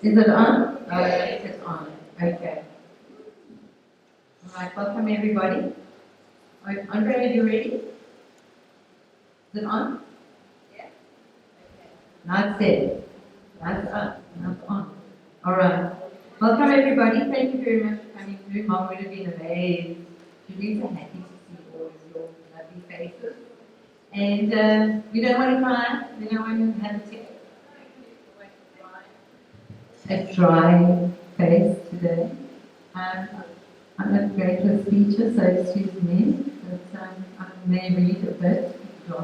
Is it on? Oh, yes, it's on. Okay. All right, welcome everybody. Andre, are you ready? Is it on? Yeah. Okay. Now it's dead. Now it's up. Now it's on. All right. Welcome everybody. Thank you very much for coming through. Mom would have been amazed. She'd be so happy to see all of your lovely faces. And we don't want to cry. We don't want to have a tear. A dry face today. I'm not great with speeches, so excuse me, but I may read a bit. The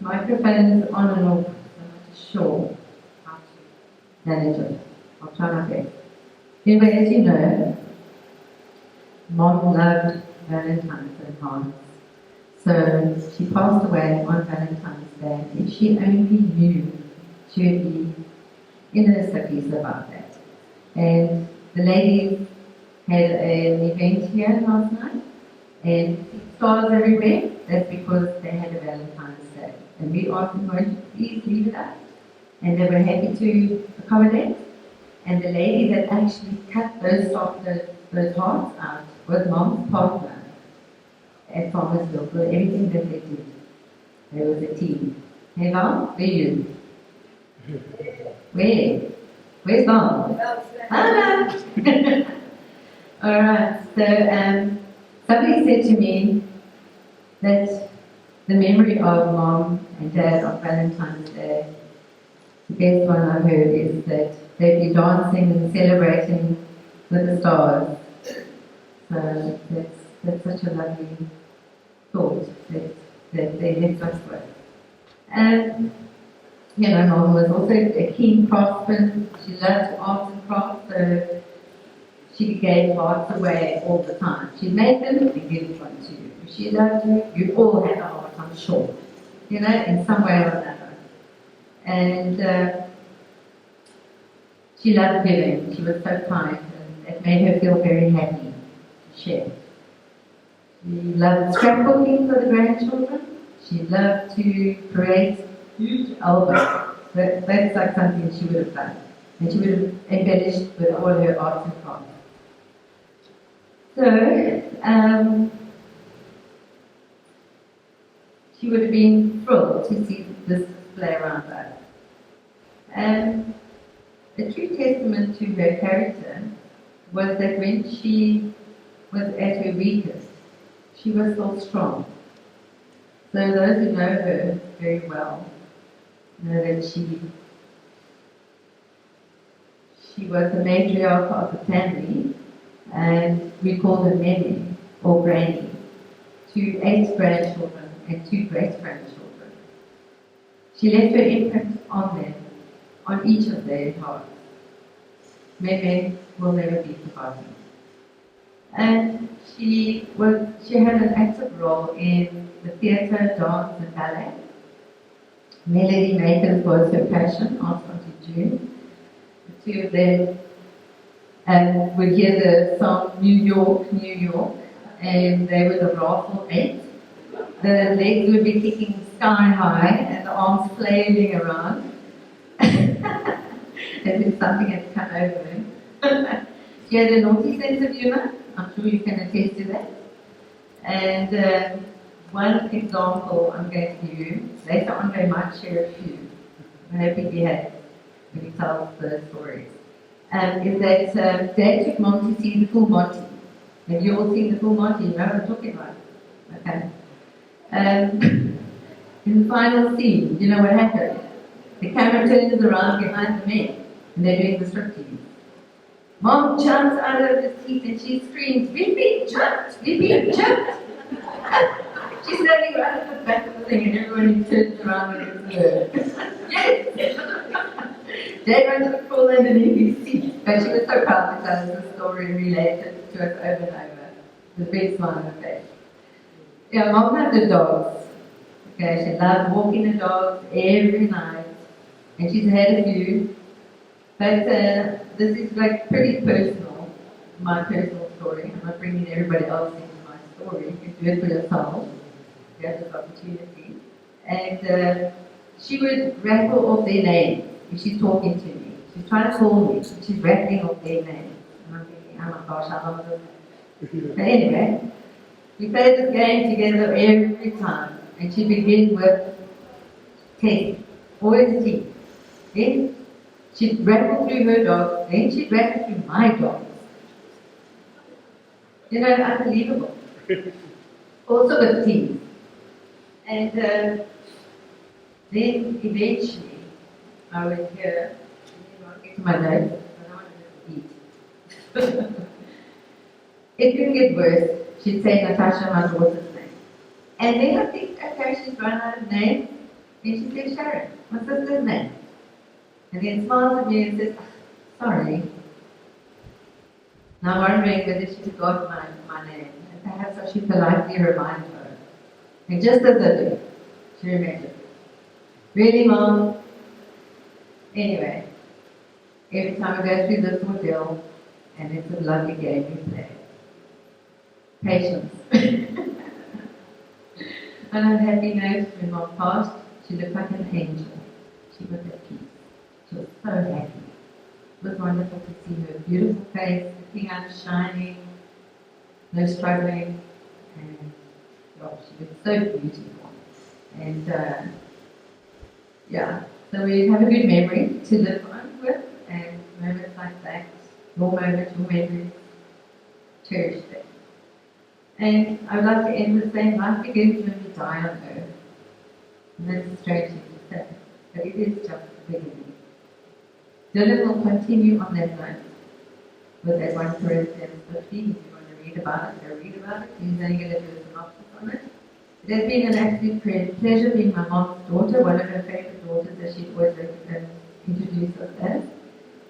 microphone is on and off, so I'm not sure how to manage it. I'll try my best. Anyway, as you know, Mom loved Valentine's and hearts. So she passed away on Valentine's Day. If she only knew, she would be in her studies about that. And the ladies had an event here last night, and stars everywhere. That's because they had a Valentine's Day. And we asked them, won't you please leave it out? And they were happy to accommodate. And the lady that actually cut those hearts out was Mom's partner at Farmers Field. For everything that they did, there was a team. Hey Mom, where are you? Where? Where's Mom? Ah! Alright, so somebody said to me that the memory of Mom and Dad on Valentine's Day, the best one I've heard is that they'd be dancing and celebrating with the stars. So that's such a lovely thought that they left us with. And you know, Mom was also a keen craftsman. She loved arts and crafts, so she gave hearts away all the time. She'd make them and give one to you. If she loved you, you all had a heart, I'm sure. You know, in some way or another. And she loved giving. She was so kind, and it made her feel very happy to share. She loved scrapbooking for the grandchildren. She loved to create huge albums. That's like something she would have done. And she would have embellished with all her arts and crafts. So, she would have been thrilled to see this display around her. And a true testament to her character was that when she was at her weakest, she was still strong. So those who know her very well know that she was the matriarch of the family, and we called her Mary or Granny, to 8 grandchildren and 2 great-grandchildren. She left her imprint on them, on each of their hearts. Meme will never be forgotten. And she had an active role in the theatre, dance, and ballet. Melody makers was her passion, after June. The 2 of them would hear the song New York, New York, and they were the wrathful 8. The legs would be kicking sky high and the arms flailing around. As if something had come over them. She had a naughty sense of humor. I'm sure you can attest to that. And one example I'm going to give you, later on they might share a few. I'm hoping he has when he tells the stories. Is that Dad took Mom to see the full Monty. Have you all seen the full Monty? You know what I'm talking about? Okay. In the final scene, you know what happened? The camera turns around behind the men, and they're doing the striptease. Mom jumps out of the seat and she screams, "We've been jumped! We've been jumped!" She's standing right at the back of the thing, and everybody turns around and it's her. Yes! Dad wants to crawl underneath his seat. But she was so proud to tell us the story and relate it to us over and over, with a big smile on her face. Yeah, Mom had the dogs. Okay, she loved walking the dogs every night, and she's had a few. But this is like pretty personal, my personal story. I'm not bringing everybody else into my story. You can do it for yourself. You have this opportunity. And she would rattle off their names if she's talking to me. She's trying to call me, and she's rattling off their names. And I'm thinking, oh my gosh, how long is it? But anyway, we played this game together every time. And she begins with T, always T. Then she'd rattle through her dogs, then she'd rattle through my dogs. You know, unbelievable. Also with T. And then eventually, I would hear, I'll get to my notes, but I want to eat. It couldn't get worse. She'd say Natasha, my daughter's name. And then I think, okay, she's run out of names. And she said, Sharon, my sister's name. And then smiles at me and says, sorry. Now I'm wondering whether she forgot my name. And perhaps I should politely remind her. And just as I do, she remembered. Really, Mom? Anyway, every time I go through this ordeal, and it's a lovely game we play. Patience. And on a happy note, when Mom passed, she looked like an angel. She was at peace. She was so happy. It was wonderful to see her beautiful face, looking out, shining, no struggling, and oh, she was so beautiful. And yeah, so we have a good memory to live on with, and moments like that, more moments, more memories, cherish them. And I would like to end with saying life begins when we die on earth. And that's a strange thing to say, but it is just the beginning. Dylan will continue on that note with that 1 Corinthians 15. If you want to read about it, go read about it. He's only going to do a synopsis on it. It has been an absolute pleasure being my mom's daughter, one of her favorite daughters that she'd always introduce us as.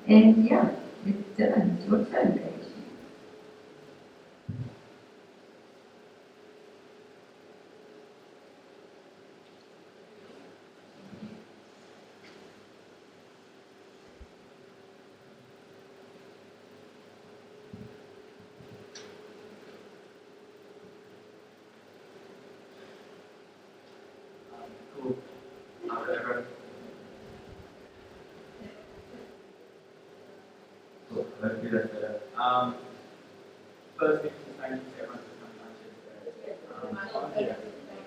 And yeah, it's Dylan, it's your turn, baby. First thing, thank you to everyone for coming out here today.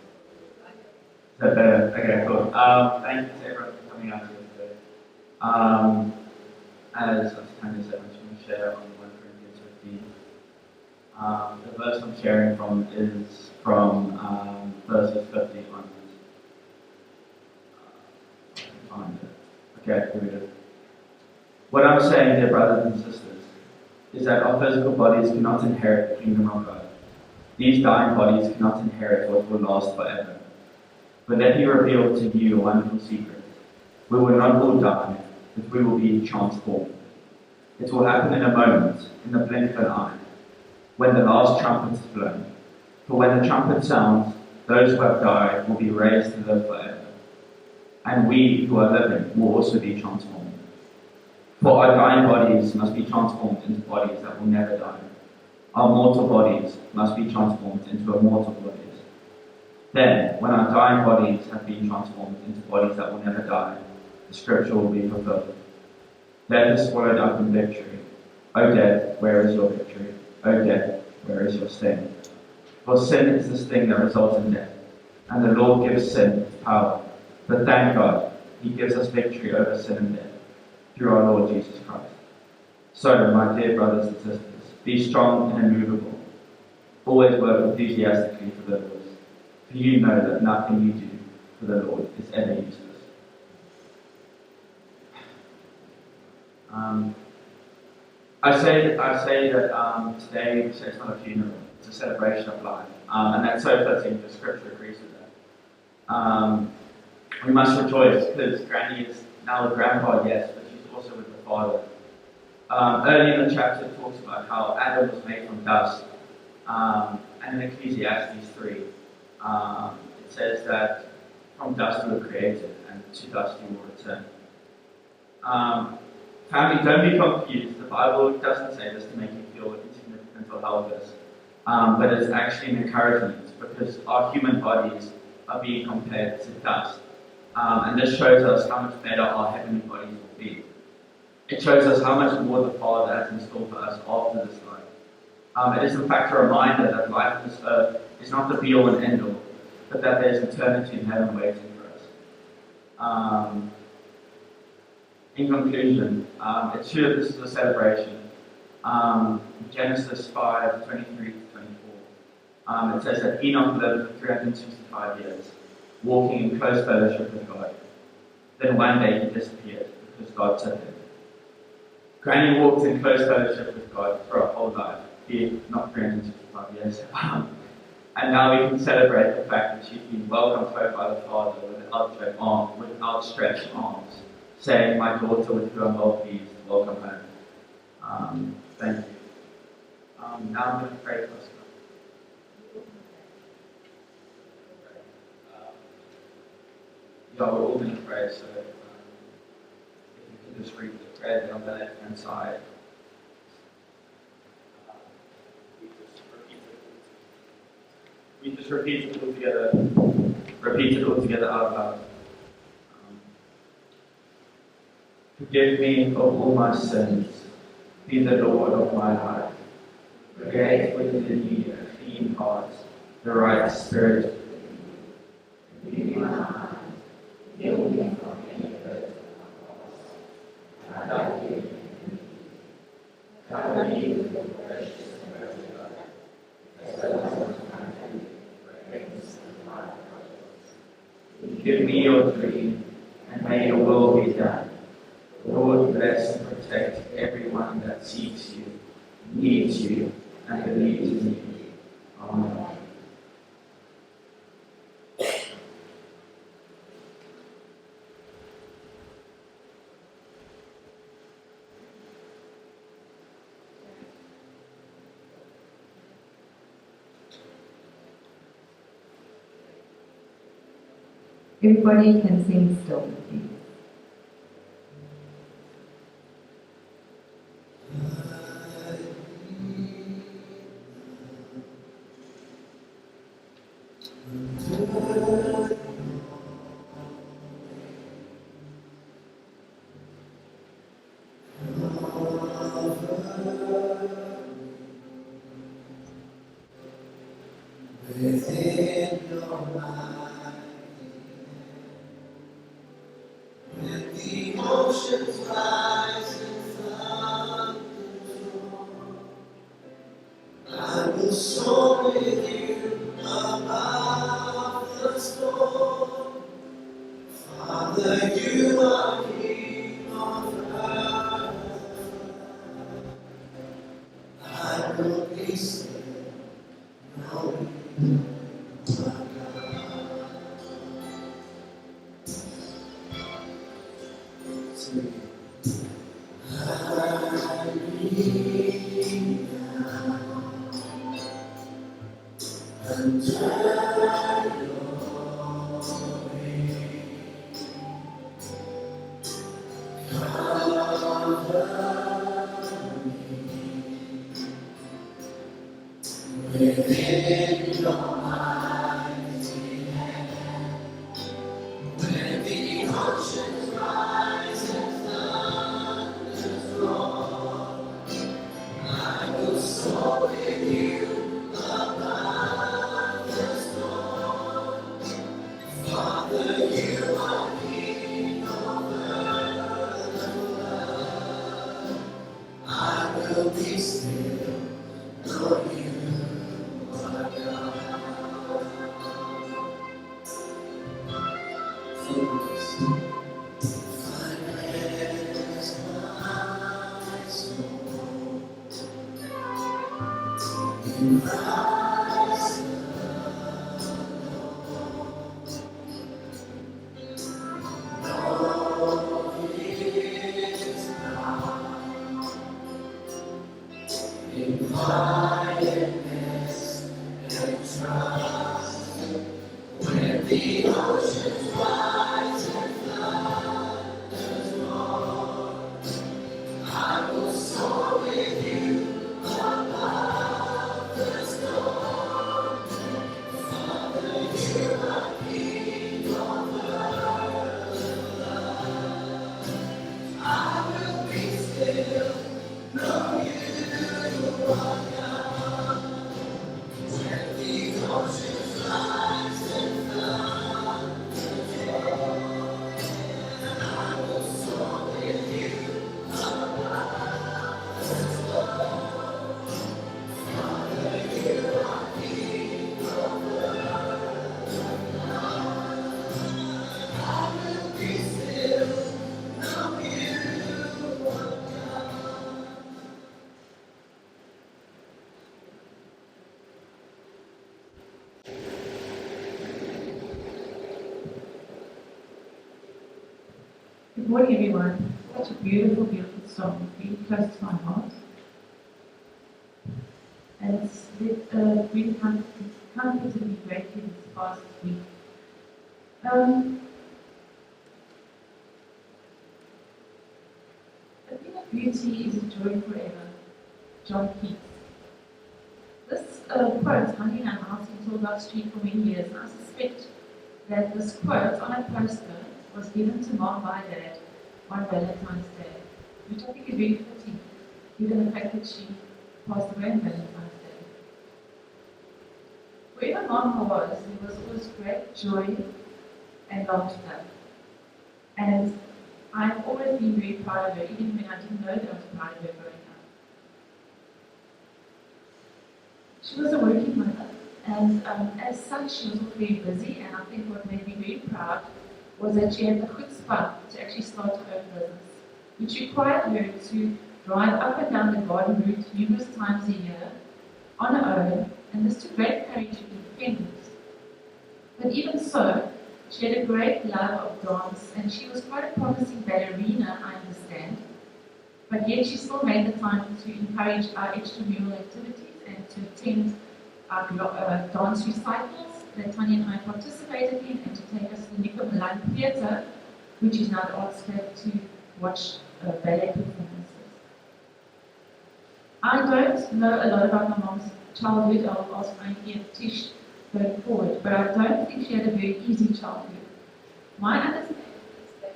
Is that better? Okay, cool. Thank you to everyone for coming out here today. As I was kind of said, I'm just going to share on 1 Corinthians 15. The verse I'm sharing from is from verses 50 onwards. Okay, here we go. What I'm saying, dear brothers and sisters, is that our physical bodies cannot inherit the kingdom of God. These dying bodies cannot inherit what will last forever. But let me reveal to you a wonderful secret. We will not all die, but we will be transformed. It will happen in a moment, in the blink of an eye, when the last trumpet is blown. For when the trumpet sounds, those who have died will be raised to live forever. And we who are living will also be transformed. For our dying bodies must be transformed into bodies that will never die. Our mortal bodies must be transformed into immortal bodies. Then, when our dying bodies have been transformed into bodies that will never die, the scripture will be fulfilled. Death is swallowed up in victory. O death, where is your victory? O death, where is your sting? For sin is the sting that results in death, and the Lord gives sin its power. But thank God, He gives us victory over sin and death through our Lord Jesus Christ. So, my dear brothers and sisters, be strong and immovable. Always work enthusiastically for the Lord, for you know that nothing you do for the Lord is ever useless. I say that today we say it's not a funeral, it's a celebration of life, and that's so fitting. The Scripture agrees with that. We must rejoice because Granny is now with Grandpa, yes, but she's also with the Father. Early in the chapter, it talks about how Adam was made from dust. And in Ecclesiastes 3, it says that from dust you were created, and to dust you will return. Family, don't be confused. The Bible doesn't say this to make you feel insignificant or helpless, but it's actually an encouragement because our human bodies are being compared to dust. And this shows us how much better our heavenly bodies will be. It shows us how much more the Father has in store for us after this life. It is in fact a reminder that life on this earth is not the be-all and end-all, but that there's eternity in heaven waiting for us. In conclusion, it's true that this is a celebration. Genesis 5, 23 to 24. It says that Enoch lived for 365 years, walking in close fellowship with God. Then one day he disappeared because God took him. Granny walked in close fellowship with God for a whole life, not 365 years. And now we can celebrate the fact that she's been welcomed home by the Father with outstretched arms, saying, "My daughter, with whom I'm well pleased, welcome home." Thank you. Now I'm going to pray for us. We're all going to pray, so if you can just read the prayer there on the left-hand side. We just repeat it all together. Repeat it all together out loud. Forgive me of all my sins. Be the Lord of my life. Create within me a clean heart, the right spirit. Renew my mind. Heal me from any hurt and I give you. Cover me with your precious blood, as well as my family, friends, and my brothers. Give me your dream, and may your will be done. Lord, bless and protect everyone that seeks you, needs you, and believes in you. Amen. Everybody can sing still with me. Within your mind, when the oceans rise and thunders roar, I will soar with you above the storm. Father, you are King of earth. I will be still, knowing within your mighty hand, when the oceans rise and thunders roar, I will soar with you above the storm. Father, you are King of earth and love. I will be still, know you. When the oceans rise and thunders roar, I will soar with you above the storm. Father, you are King over love. I will be still, know you are God. When the oceans rise and thunders roar, I will soar with you above the storm. Father, you are King over love. I will be still, know you are God. Good morning, everyone. Such a beautiful, beautiful song, really close to my heart. And it's really comforted me greatly this past week. A thing of beauty is a joy forever. John Keats. This quote hung in our house in Tilbury Street for many years, and I suspect that this quote on a poster was given to Mom by Dad on Valentine's Day, which I think is very fitting, given the fact that she passed away on Valentine's Day. Wherever Mom was, there was always great joy and laughter. And I've always been very proud of her, even when I didn't know that I was proud of her growing up. She was a working mother, and as such, she was also very busy, and I think what made me very proud was that she had the chutzpah to actually start her own business, which required her to drive up and down the garden route numerous times a year on her own, and this took great courage and independence. But even so, she had a great love of dance, and she was quite a promising ballerina, I understand, but yet she still made the time to encourage our extramural activities and to attend our dance recitals that Tanya and I participated in, and to take us to the Nico Milan Theatre, which is now the Arts Club, to watch ballet performances. I don't know a lot about my mom's childhood. I'll ask Frankie and Tish going forward, but I don't think she had a very easy childhood. My understanding is that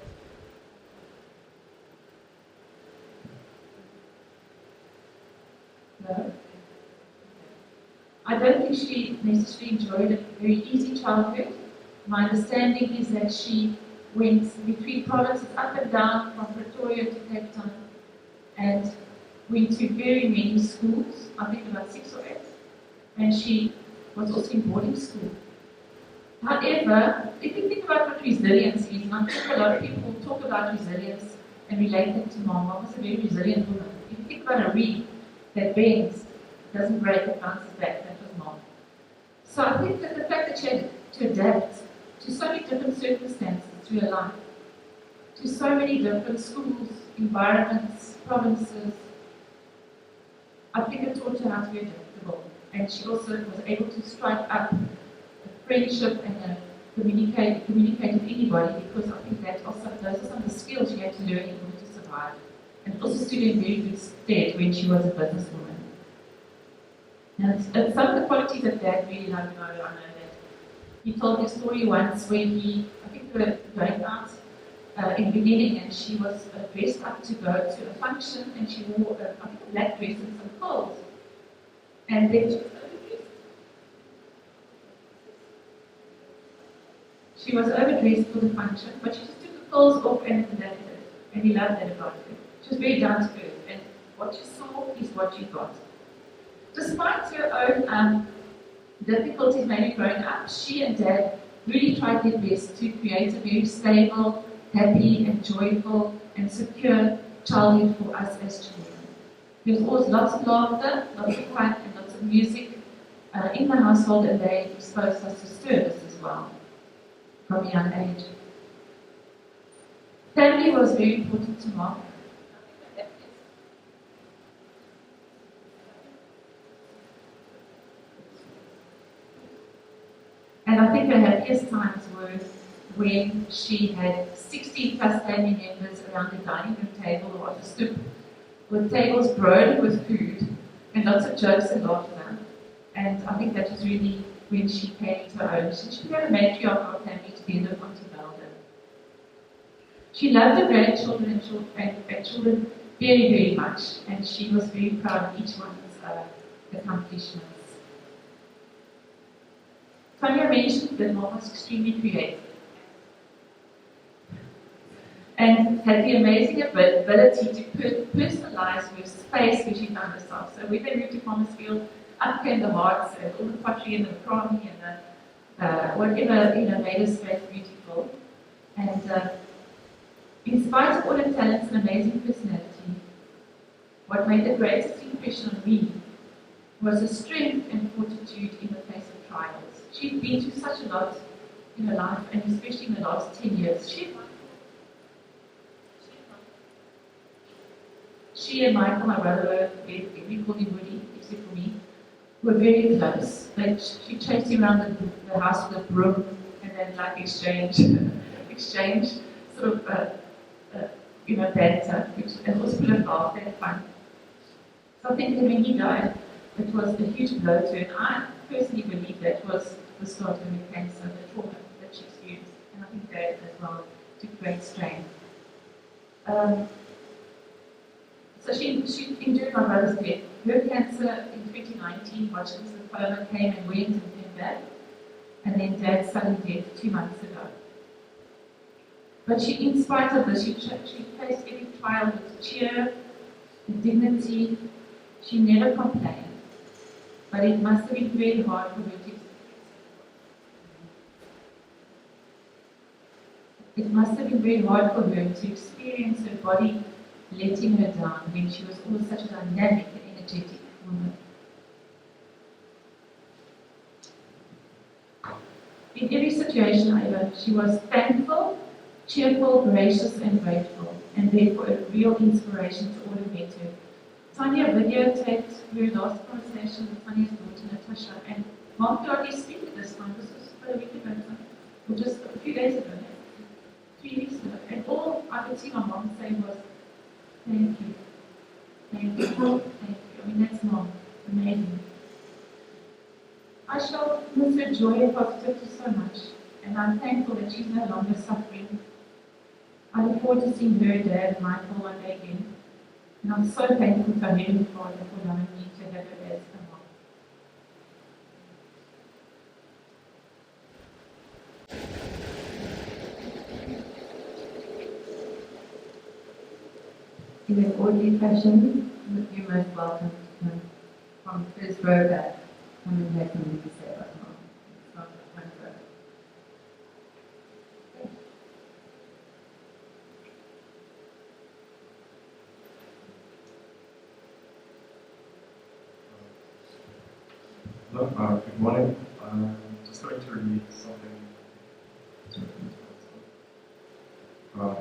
no, I don't think she necessarily enjoyed a very easy childhood. My understanding is that she went between provinces up and down from Pretoria to Cape Town and went to very many schools, I think about 6 or 8, and she was also in boarding school. However, if you think about what resilience is, and I think a lot of people talk about resilience and relate it to Mom. Mom was a very resilient woman. If you think about a reed that bends, doesn't break, it bounces back, that was Mom. So I think that the fact that she had to adapt to so many different circumstances through her life, to so many different schools, environments, provinces, I think it taught her how to be adaptable. And she also was able to strike up a friendship and communicate with anybody, because I think that also, those are some of the skills she had to learn in order to survive. And it also stood in very good stead when she was a businesswoman. And some of the qualities that Dad really loved about her, I know that he told me a story once where I think we were going out in the beginning, and she was dressed up to go to a function, and she wore, I think, a black dress and some pearls. And then she was overdressed. She was overdressed for the function, but she just took the pearls off and adapted it. And he loved that about her. She was very down to earth, and what you saw is what you got. Despite her own difficulties maybe growing up, she and Dad really tried their best to create a very stable, happy and joyful and secure childhood for us as children. There was always lots of laughter, lots of fun and lots of music in the household, and they exposed us to service as well from a young age. Family was very important to Mom. think her happiest times were when she had 60 plus family members around the dining room table or on the stoop, with tables broidered with food and lots of jokes and laughter. And I think that was really when she came to her own. She became a matriarch of our family together on Tibalda. She loved her grandchildren and children very, very much, and she was very proud of each one's accomplishments. Tanya mentioned that Mom was extremely creative and had the amazing ability to personalize her space where she found herself. So when they moved to Thomasfield, up came the hearts and all the pottery and the crafting and the whatever made her space beautiful. And in spite of all her talents and amazing personality, what made the greatest impression on me was her strength and fortitude in the face of trials. She'd been through such a lot in her life, and especially in the last 10 years. She and Michael, my brother, we called him Woody, except for me, were very close. Like, she chased him around the house with a broom, and then like exchange sort of banter, and also full of laughter and fun. So I think that when he died, it was a huge blow to her, and I personally believe that was the start of her cancer, the trauma that she experienced, and I think Dad as well took great strain. So she endured my brother's death. Her cancer in 2019, Hodgkin's lymphoma, came and went and came back, and then Dad's sudden death 2 months ago. But she, in spite of this, she faced every trial with cheer and dignity. She never complained. But it must have been very hard for her to experience. It must have been very hard for her to experience her body letting her down when she was always such a dynamic and energetic woman. In every situation, however, she was thankful, cheerful, gracious, and grateful, and therefore a real inspiration to all who met her. Tanya videotaped her last conversation with Tanya's daughter Natasha, and Mom could hardly speak at this time. This was about a week ago, or just a few days ago, 3 weeks ago. And all I could see my mom say was, "Thank you, thank you, thank you." I mean, that's Mom, amazing. I shall miss her joy and positivity so much, and I'm thankful that she's no longer suffering. I look forward to seeing her, Dad, and Michael one day again. And I'm so thankful to our Heavenly Father for allowing me to have her as a mom. In an orderly fashion, you're most welcome to come from the first row back. Come and have something to say about mom. It's not the front row. Hello, good morning. I'm just going to read something.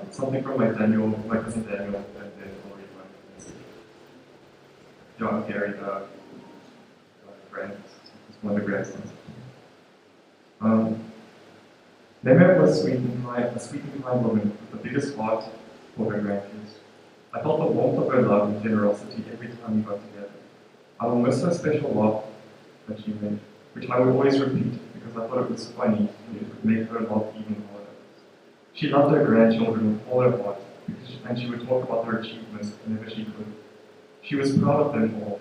It's something from my cousin Daniel, and then I'll read my message. John Gary, one of the grandsons. Meme was a sweet and kind woman with the biggest heart for her grandkids. I felt the warmth of her love and generosity every time we got together. I will miss her special laugh that she made, which I would always repeat because I thought it was funny and it would make her laugh even harder. She loved her grandchildren with all her heart, and she would talk about their achievements whenever she could. She was proud of them all.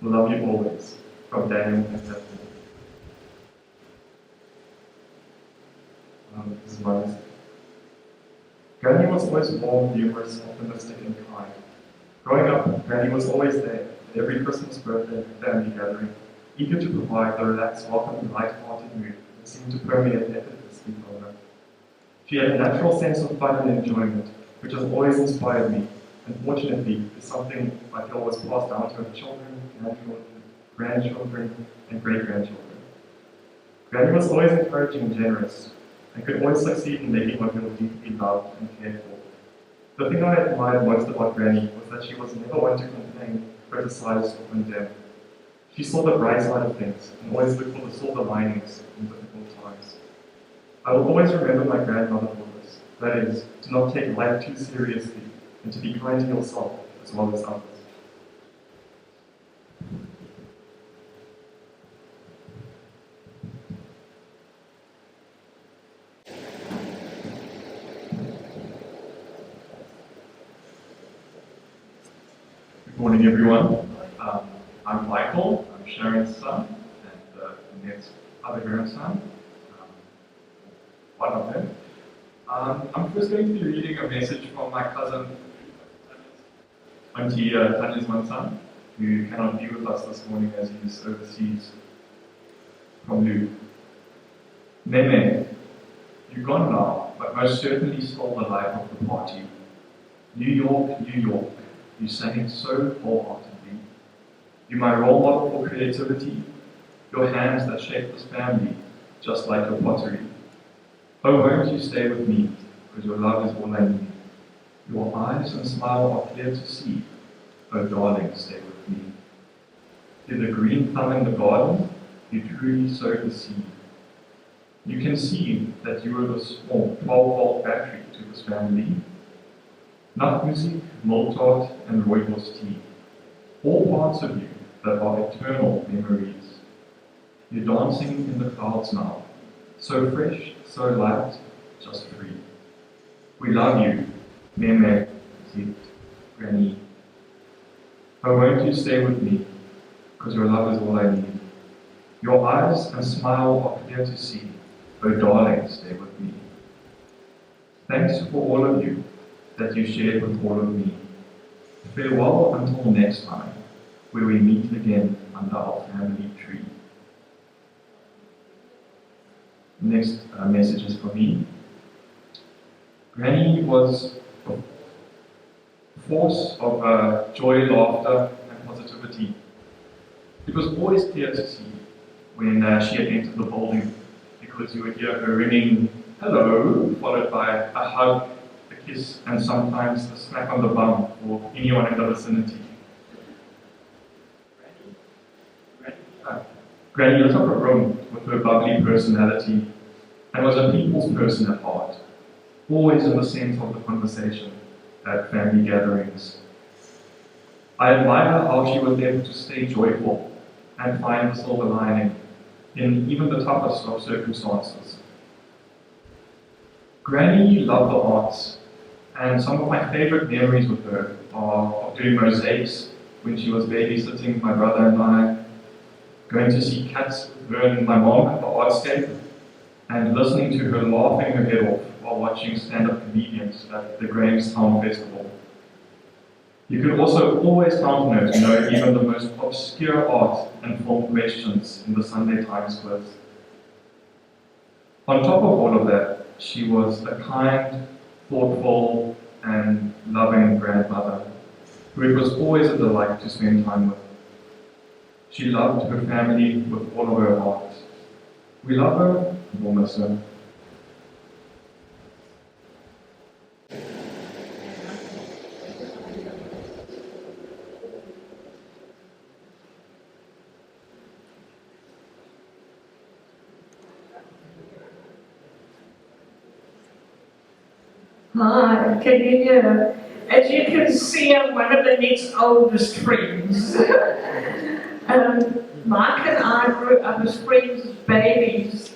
We love you always, from Daniel and Stephanie. This is my message. Granny was always warm, humorous, optimistic, and kind. Growing up, Granny was always there at every Christmas, birthday, and family gathering, eager to provide the relaxed, welcome, light-hearted mood that seemed to permeate effortlessly for her. She had a natural sense of fun and enjoyment, which has always inspired me, and fortunately is something I feel was passed down to her children, grandchildren, and great-grandchildren. Granny was always encouraging and generous, and could always succeed in making one feel deeply loved and cared for. The thing I admired most about Granny was that she was never one to complain, criticize, or condemn. She saw the bright side of things and always looked for the silver linings in difficult times. I will always remember my grandmother for this. That is, to not take life too seriously and to be kind to yourself as well as others. Good morning, everyone. I'm Michael. I'm Sharon's son and Annette's other grandson. One of them. I'm first going to be reading a message from my cousin, Auntie Tanya's one son, who cannot be with us this morning as he is overseas from Luke. Meme, you're gone now, but most certainly stole the life of the party. New York, New York, you sang it so wholeheartedly. You're my role model for creativity, your hands that shape this family, just like your pottery. Oh, won't you stay with me, because your love is all I need. Your eyes and smile are clear to see. Oh, darling, stay with me. You're the green thumb in the garden, you truly sowed the seed. You can see that you are the small 12-volt battery to this family. Nut music, Mozart, and rooibos tea. All parts of you that are eternal memories. You're dancing in the clouds now. So fresh, so light, just free. We love you, Meme, Zit, Granny. Oh, won't you stay with me, because your love is all I need. Your eyes and smile are clear to see. Oh, darling, stay with me. Thanks for all of you that you shared with all of me. Farewell until next time, where we meet again under our family tree. Next message is for me. Granny was a force of joy, laughter, and positivity. It was always clear to see when she had entered the building, because you would hear her ringing hello, followed by a hug, a kiss, and sometimes a smack on the bum for anyone in the vicinity. Granny lit up a room with her bubbly personality and was a people's person at heart, always in the center of the conversation at family gatherings. I admire how she was able to stay joyful and find the silver lining in even the toughest of circumstances. Granny loved the arts, and some of my favorite memories with her are of doing mosaics when she was babysitting my brother and I, going to see cats with her and my mom at the artscape, and listening to her laughing her head off while watching stand-up comedians at the Grahamstown Festival. You could also always count on her to know even the most obscure art and film questions in the Sunday Times quiz. On top of all of that, she was a kind, thoughtful, and loving grandmother, who it was always a delight to spend time with. She loved her family with all of her heart. We love her and we'll miss her. Hi, can you hear? As you can see, I'm one of Annette's oldest friends. Mike and I grew up as friends as babies,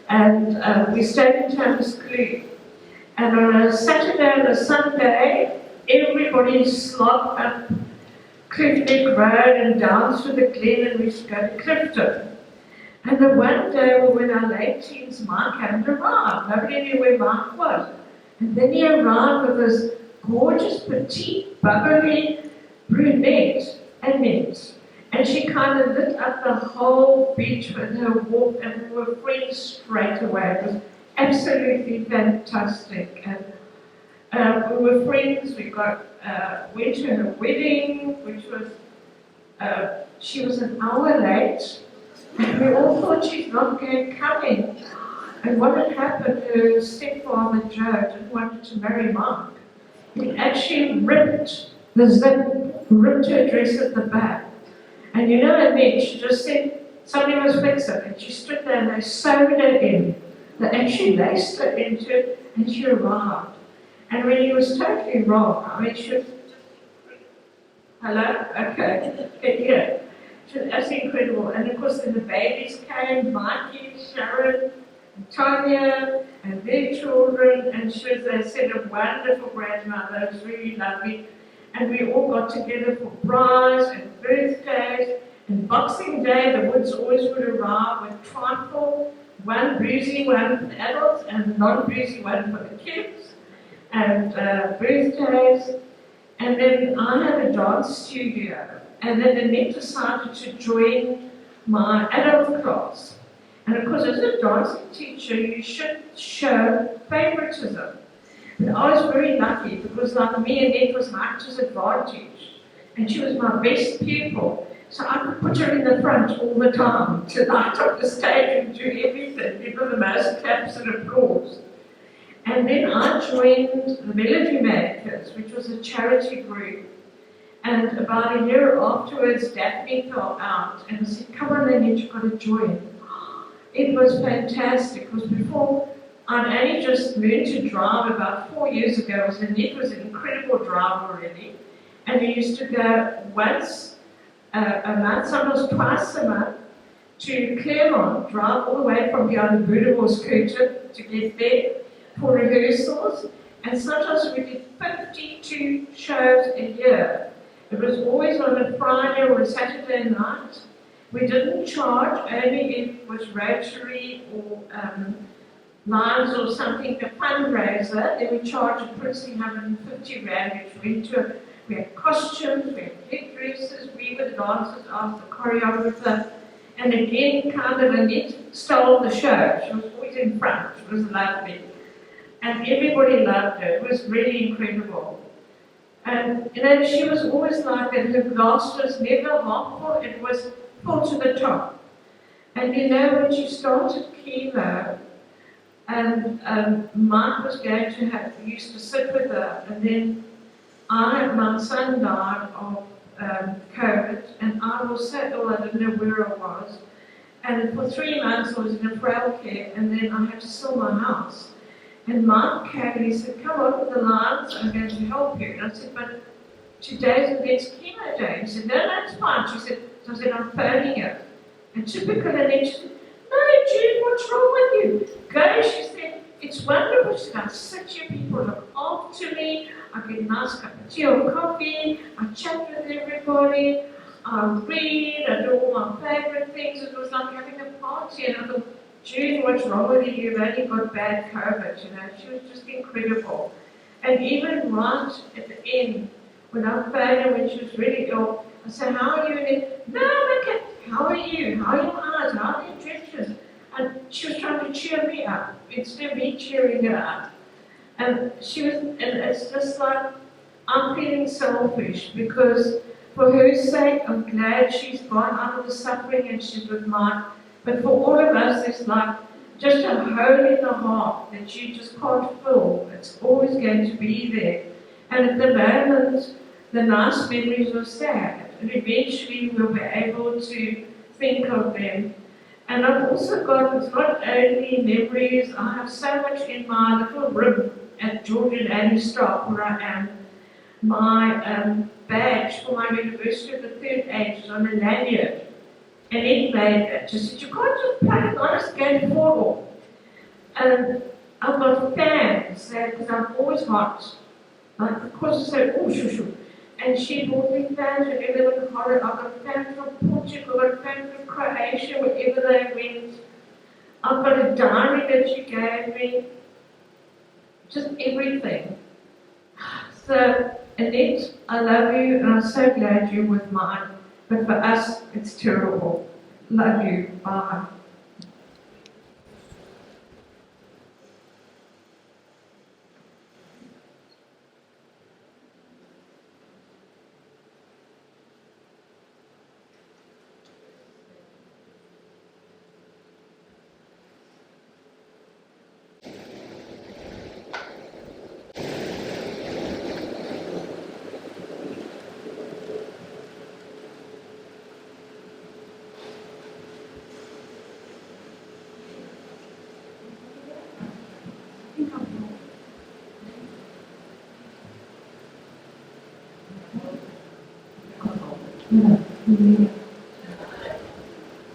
and we stayed in Thomas Creek. And on a Saturday and a Sunday, everybody slogged up Clifton Road and down through the glen, and we used to go to Clifton. And the one day we were in our late teens, Mike hadn't arrived. Nobody knew where Mike was. And then he arrived with this gorgeous, petite, bubbly brunette, Annette. And she kind of lit up the whole beach with her walk, and we were friends straight away. It was absolutely fantastic. And we were friends. We went to her wedding, which was, she was an hour late. And we all thought she's not coming. And what had happened, her stepfather Joe didn't want to marry Mark. He actually ripped the zip, ripped her dress at the back. And you know what I mean? She just said somebody must fix it. And she stood there and they sewed it in They actually laced her into it, and she arrived. And when he was totally wrong, I mean, she was just hello? Okay. Yeah. She was absolutely incredible. And of course, then the babies came, Mikey, Sharon, and Tanya, and their children, and she was, they said, a wonderful grandmother. It was really lovely. And we all got together for braais and birthdays. And Boxing Day, the Woods always would arrive with trifle, one breezy one for the adults and non-breezy one for the kids, and birthdays. And then I had a dance studio, and then Annette decided to join my adult class. And of course, as a dancing teacher, you should show favoritism. And I was very lucky because, like me, Annette was my actor's advantage, and she was my best pupil. So I could put her in the front all the time to light up the stage and do everything, give her the most claps and applause. And then I joined the Melody Makers, which was a charity group. And about a year afterwards, Daphne fell out and said, "Come on, Annette, you've got to join." It was fantastic. It was before I'd only just learned to drive about 4 years ago. Annette was an incredible driver already. And we used to go once a month, sometimes twice a month, to Claremont, drive all the way from beyond the Boulevard's curtain to get there for rehearsals. And sometimes we did 52 shows a year. It was always on a Friday or a Saturday night. We didn't charge, only if it was Rotary or Lions or something, a fundraiser. Then we charged a princely 150 rand, which went to we had costumes, we had headdresses, we were the dancers, asked the choreographer, and again, kind of Annette stole the show. She was always in front, she was lovely. And everybody loved her, it was really incredible. And you know, she was always like that, her glass was never half full, it was full to the top. And you know, when she started chemo, and Mike was going to have, used to sit with her, and then my son died of COVID, and I was so ill, I didn't know where I was. And for 3 months I was in a frail care, and then I had to sell my house. And Mark came and he said, "Come on with the lines, I'm going to help you." And I said, "But today's the next chemo day." He said, "No, it's fine." She said, so I said, "I'm phoning you." And typical Annette, she said, "No, Jude, what's wrong with you? Go," she said, "it's wonderful." She said, "I sit here, people look after me, I get a nice cup of tea or coffee, I chat with everybody, I read, I do all my favourite things." It was like having a party, and I thought, "Jude, what's wrong with you? You've only got bad COVID," you know. She was just incredible. And even right at the end, when I phoned her when she was really ill, I said, "How are you?" And "No, I'm okay. How are you? How are your eyes? How are your gestures?" And she was trying to cheer me up instead of me cheering her up. And she was, and it's just like, I'm feeling selfish because for her sake, I'm glad she's gone out of the suffering and she's with mine. But for all of us, it's like just a hole in the heart that you just can't fill. It's always going to be there. And at the moment, the nice memories are sad. And eventually we'll be able to think of them. And I've also got, it's not only memories, I have so much in my little room at George and Annie Stark where I am. My badge for my University of the Third Age is on a lanyard. And it made it. She said, "You can't just plug it on, it's going forward." And I've got fans there because I'm always hot. Like, of course, I said, "Oh, shoo, shoo." And she bought me fans whenever they were hot. I've got fans from Portugal, I've got fans from Croatia, wherever they went. I've got a diary that she gave me. Just everything. So, Annette, I love you, and I'm so glad you're with mine. But for us, it's terrible. Love you. Bye. Yeah.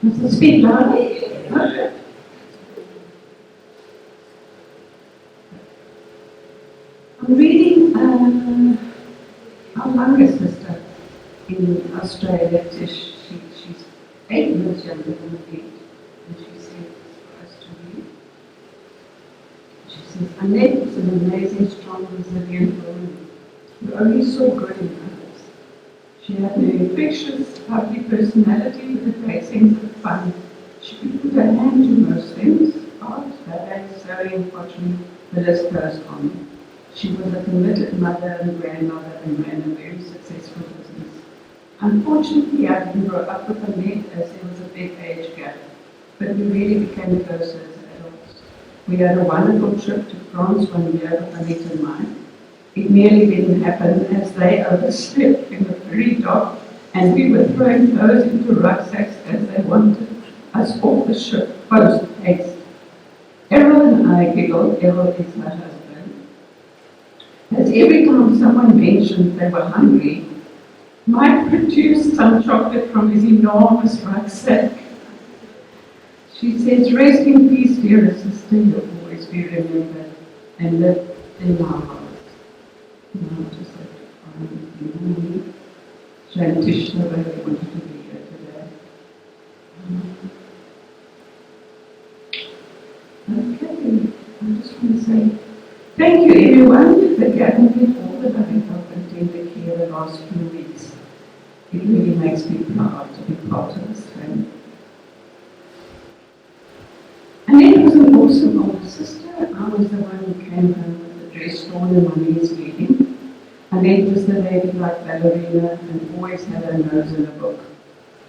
Must I speak loud? I'm reading our youngest sister in Australia. She's 8 years younger than me, and she said for us to read. She says, Annette is an amazing, strong, resilient woman who only saw good in others. She had an infectious, lovely personality with a great sense of fun. She could put her hand to most things, art, ballet, sewing, pottery, the list goes on. She was a committed mother and grandmother and ran a very successful business. Unfortunately, I didn't grow up with Annette as there was a big age gap, but we really became closer as adults. We had a wonderful trip to France one year with Annette and mine. It nearly didn't happen as they overslept in the ferry dock and we were throwing clothes into rucksacks as they wanted us off the ship post haste. Errol and I giggled, Errol is my husband, as every time someone mentioned they were hungry, Mike produced some chocolate from his enormous rucksack. She says, rest in peace, dear sister, you'll always be remembered and live in our hearts. Now, just like Shane Tish, nobody wanted to be here today. Okay, I just want to say thank you everyone that gathered me for all the loving help and tender care the last few weeks. It really makes me proud to be part of this family. Annette was an awesome older sister. I was the one who came home with the dress torn and my knees bleeding. Annette was the ladylike ballerina and always had her nose in a book.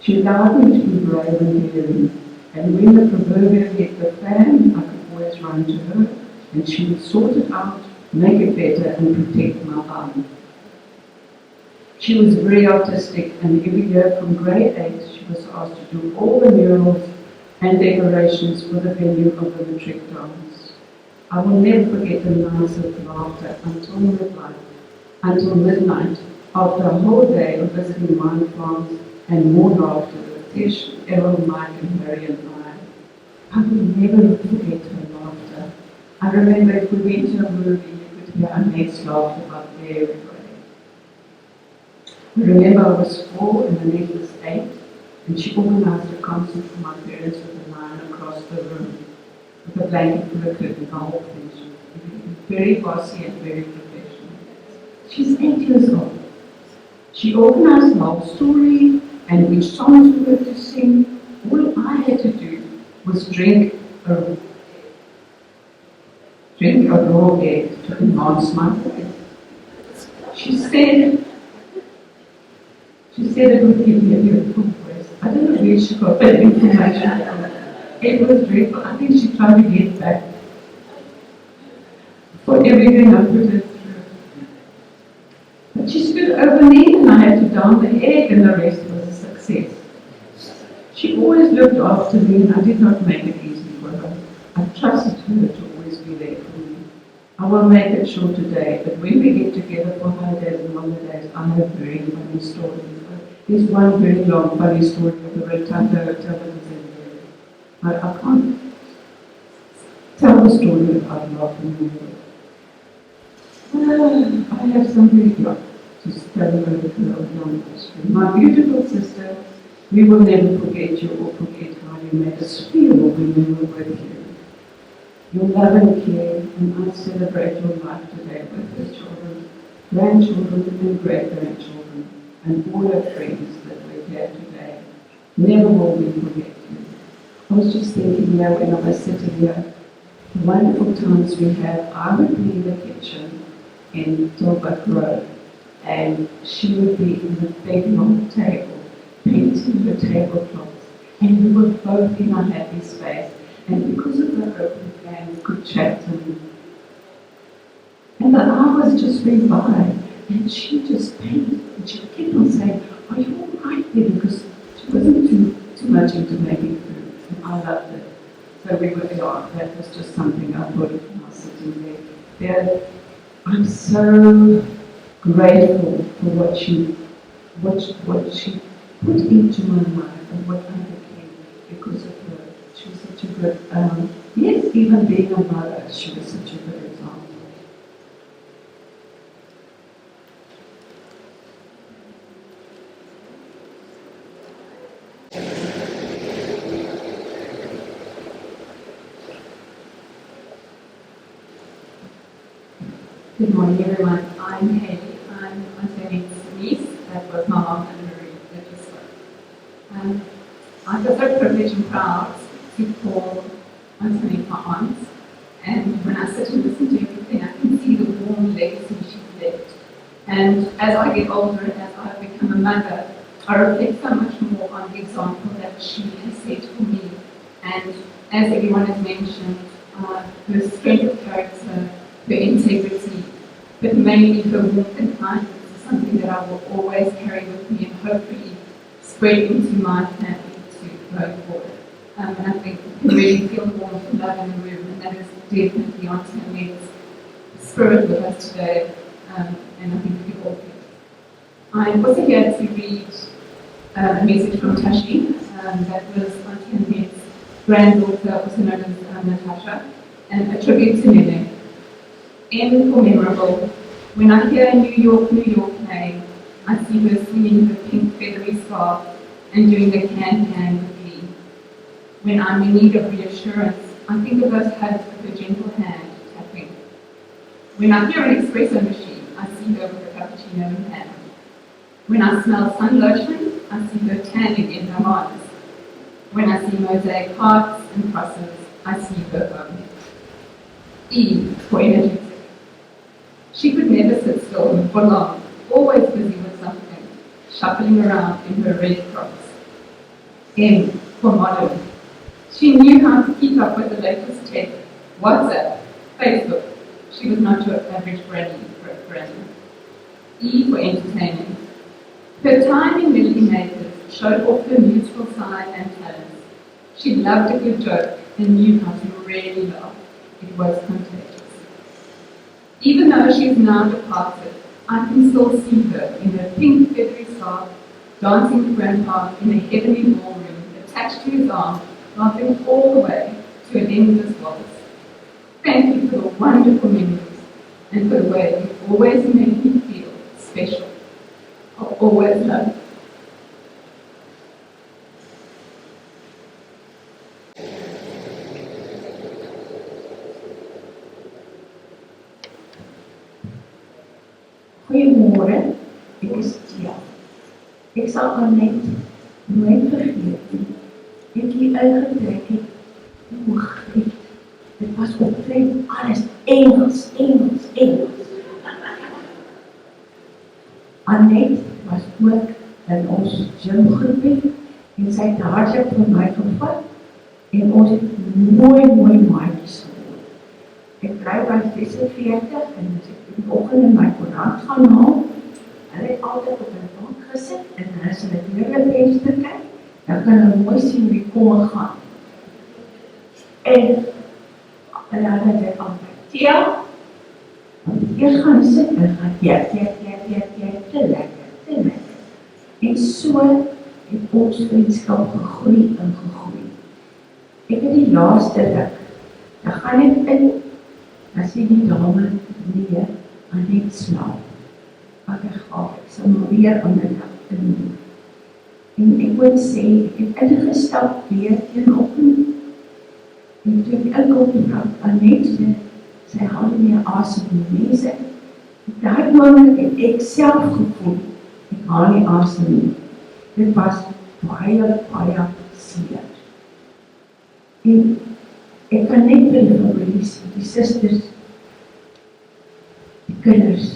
She allowed me to be brave and daring, and when the proverbial hit the fan, I could always run to her, and she would sort it out, make it better, and protect my eye. She was very artistic, and every year from grade 8, she was asked to do all the murals and decorations for the venue of the matric dance. I will never forget the nights of laughter until midnight, after a whole day of visiting wine farms and more laughter with Tish, Errol, Mike, and Harry and I will never forget her laughter. I remember if we went to a movie, you could hear Annette's laughter about everybody. I remember I was 4 and Annette was 8, and she organized a concert for my parents with a line across the room, with a blanket for the curtain, the whole thing. She was very bossy and very professional. She's 8 years old. She organized the whole story and which songs we were to sing. All I had to do was drink a raw egg to enhance my voice. She said it would give me a beautiful voice. I don't know where she got that information from. It was dreadful. I think she tried to get back for everything I put her through. But she stood over me and I had to down the egg and the rest was a success. She always looked after me and I did not make it easy for her. I trusted her to always be there for me. I will make it short today, but when we get together for holidays and holidays, I have very funny stories. There's one very long funny story of the Rotunda Hotel that was in there. I can't tell the story without laughing. I have something to tell about the long history. My beautiful sister, we will never forget you or forget how you made us feel when we were with you. Your love and care, and I celebrate your life today with her children, grandchildren, and great-grandchildren, and all our friends that we're here today. Never will we forget you. I was just thinking here when I was sitting here, the wonderful times we have. I would be in the kitchen in Tilbuck Road, and she would be in the big long table, painting her tablecloths, and we were both in our happy space. And because of the open plan, we could chat and the hours just went by, and she just painted, and she kept on saying, are you all right there? Because she wasn't too much into making food, and I loved it. So we were, that was just something I thought of when I was sitting there. I'm so grateful for what she put into my mind of what I became because of her. She was such a good, yes, even being a mother, she was such a good example. Good morning, everyone. I'm Haley. I'm Anthony's niece. That was my mom and Marie that just spoke. I feel so privileged and proud to call Anthony my aunt. And when I sit and listen to everything, I can see the warm legacy she's left. And as I get older and as I become a mother, I reflect so much more on the example that she has set for me. And as everyone has mentioned, her strength of character, her integrity, but mainly her warmth and kindness is something that I will always carry with me and hopefully spread into my family too going forward. And I think you can really feel warmth and love in the room, and that is definitely Auntie Annette's spirit with us today, and I think we all feel. I'm also here to read a message from Tashi, that was Auntie Annette's granddaughter, also known as Natasha, and a tribute to Nene. M for memorable. When I hear New York, New York playing, I see her swinging her pink feathery scarf and doing the can-can with glee. When I'm in need of reassurance, I think of those hugs with her gentle hand tapping. When I hear an espresso machine, I see her with a cappuccino in hand. When I smell sun lotion, I see her tanning in her arms. When I see mosaic hearts and crosses, I see her home. E for energetic. She could never sit still for long, always busy with something, shuffling around in her red crocs. M for modern. She knew how to keep up with the latest tech, WhatsApp, Facebook. She was not your average granny. E for entertaining. Her time in Melody Makers showed off her musical side and talents. She loved a good joke and knew how to really laugh. It was contagious. Even though she is now departed, I can still see her in her pink feathery scarf, dancing with Grandpa in a heavenly ballroom, attached to his arm, laughing all the way to an endless waltz. Thank you for the wonderful memories and for the way you always make me feel special. I'll always love you. Goeiemôre, ek is Tia. Ek sal Annette nooit vergeet nie. Ek hier uitgetrek het, hoe geriet. Dit was optreden alles Engels. Annette was ook in ons gymgroepie en sy het hardloop vir my gevat en ons het mooi maatjies geword. Ek bly by 46 en as ek in die oggend in my koerant gaan haal, hulle het altyd op hulle bank gesit en as hulle deur die venster kyk, dan kan hulle mooi sien wie kom en gaan. En hulle het dit altyd Tia, want eers gaan sit en gaan te lekker. En so het ons vriendskap gegroei. Ek het die laaste ruk, dan gaan ek in, dan sê die dame, nee, Annette slaap. Wat ek gaaf, ek sal maar weer aan my dag te doen. En ek moet sê, ek het ingestap weer teen oggend. En toe ek inkom die vrou, Annette, sy haal nie meer asem in die mense. Daai oomblik het ek self gevoel, ek haal nie asem nie. Dit was baie seer. En ek kan net vir die families, die susters, die kinders,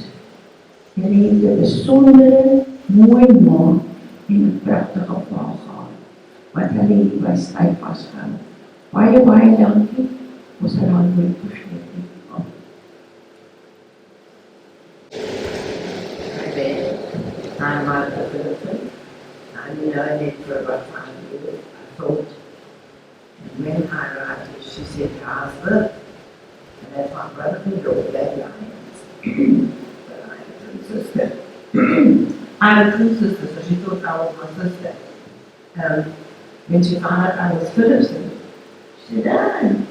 julle het 'n besondere, mooi ma en 'n pragtige pa gehad, wat hulle hier by styf vasgehou. Baie dankie, ons sal haar nooit vergeet nie. I'm not a person. I learned it for about 5 years. I thought, and when I arrived, she said, husband, and that's my brother-in-law, that I am. But I have a sister. I had two sisters, so she thought I was my sister. When she found out I was Philipson, she said,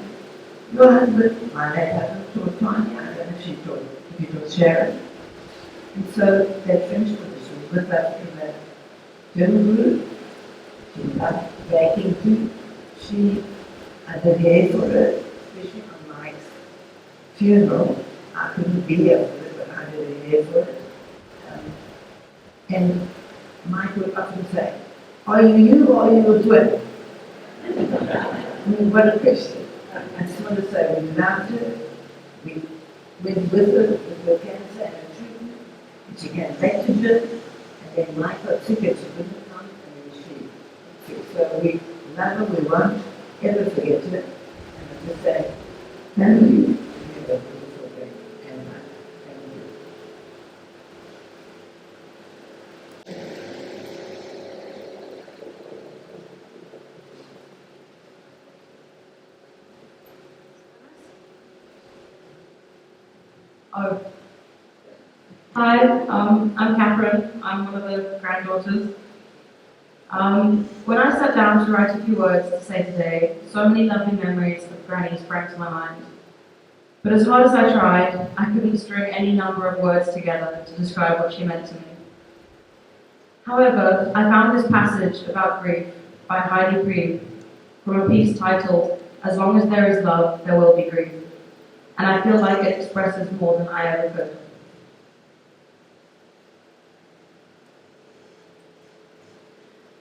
your husband, my late husband, taught Tanya, I don't know if if he taught Sharon. And so that French woman, she was with us in the German group. She loved baking too. She did hair for her, especially on Mike's funeral. I couldn't be here for it, but I did hair for it. And Mike would often say, are you or are you a twin? I mean, what a question. I just want to say we loved her. We went with her with her cancer and her treatment. And she came back to gym. And then Mike got sick and she couldn't come. And then she got sick. So we love her. We won't ever forget her. And I just say, family, you have a beautiful day. And thank you. Oh. Hi, I'm Catherine. I'm one of the granddaughters. When I sat down to write a few words to say today, so many lovely memories of Granny sprang to my mind. But as hard as I tried, I couldn't string any number of words together to describe what she meant to me. However, I found this passage about grief by Heidi Priebe from a piece titled, As Long as There Is Love, There Will Be Grief. And I feel like it expresses more than I ever could.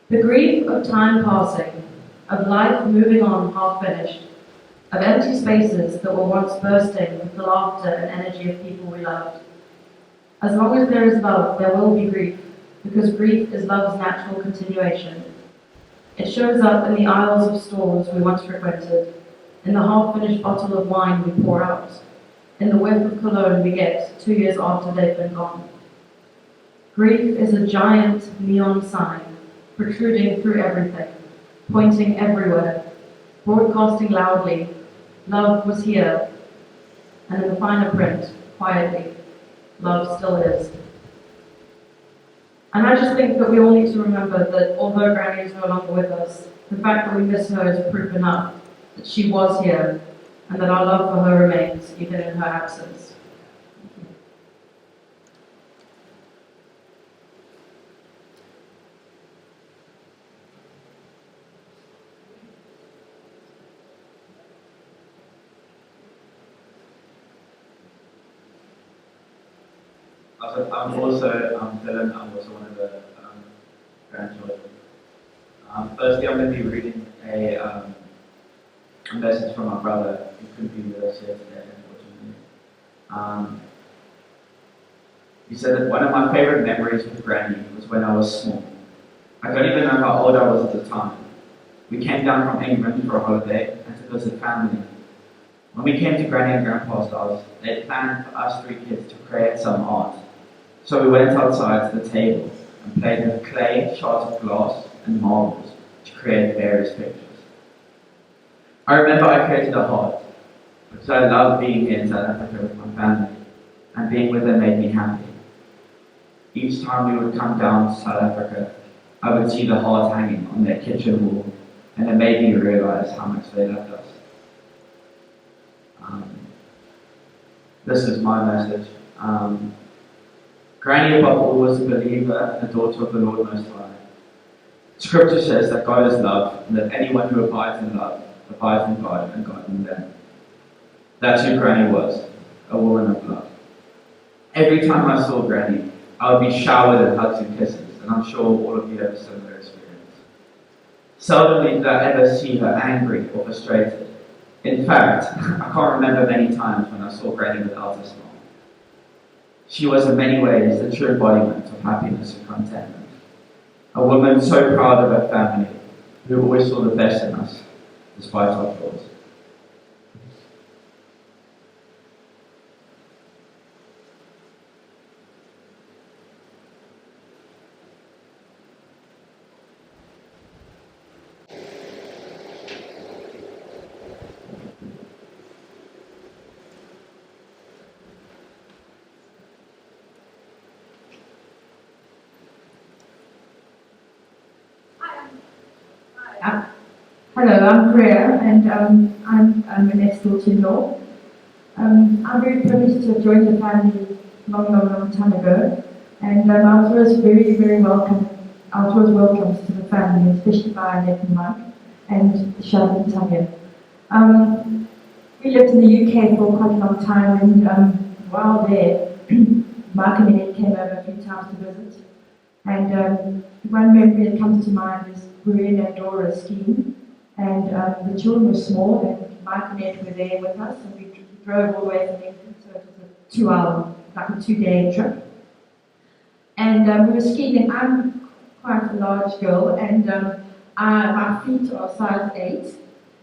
The grief of time passing, of life moving on half finished, of empty spaces that were once bursting with the laughter and energy of people we loved. As long as there is love, there will be grief, because grief is love's natural continuation. It shows up in the aisles of stores we once frequented, in the half-finished bottle of wine we pour out, in the whiff of cologne we get 2 years after they've been gone. Grief is a giant neon sign, protruding through everything, pointing everywhere, broadcasting loudly, love was here, and in the finer print, quietly, love still is. And I just think that we all need to remember that although Granny is no longer with us, the fact that we miss her is proof enough that she was here and that our love for her remains even in her absence. I'm also Dylan. I'm also one of the grandchildren. Firstly, I'm going to be reading a message from my brother who couldn't be with us here today, unfortunately. He said that one of my favorite memories with Granny was when I was small. I don't even know how old I was at the time. We came down from England for a holiday and to visit family. When we came to Granny and Grandpa's house, they planned for us 3 kids to create some art. So we went outside to the table and played with clay, shards of glass, and marbles to create various pictures. I remember I created a heart because I loved being here in South Africa with my family, and being with them made me happy. Each time we would come down to South Africa, I would see the heart hanging on their kitchen wall, and it made me realize how much they loved us. This is my message. Granny above all was a believer and a daughter of the Lord Most High. Scripture says that God is love, and that anyone who abides in love abides in God and God in them. That's who Granny was, a woman of love. Every time I saw Granny, I would be showered in hugs and kisses, and I'm sure all of you have a similar experience. Seldom did I ever see her angry or frustrated. In fact, I can't remember many times when I saw Granny without a smile. She was in many ways the true embodiment of happiness and contentment. A woman so proud of her family, who always saw the best in us, despite our flaws. Hello, I'm Priya, and I'm Annette's daughter-in-law. I'm very privileged to have joined the family long time ago, and I was always very welcome. I was always welcomed to the family, especially by Annette and Mike, and Sharon and Tanya. We lived in the UK for quite a long time, and while there, Mark and Annette came over a few times to visit. And one memory that comes to mind is Maria and Dora skiing, and the children were small, and Mark and Annette were there with us, and we drove all the way from England, so it was a 2-hour, like a 2-day trip. And we were skiing, and I'm quite a large girl, and my feet are size 8,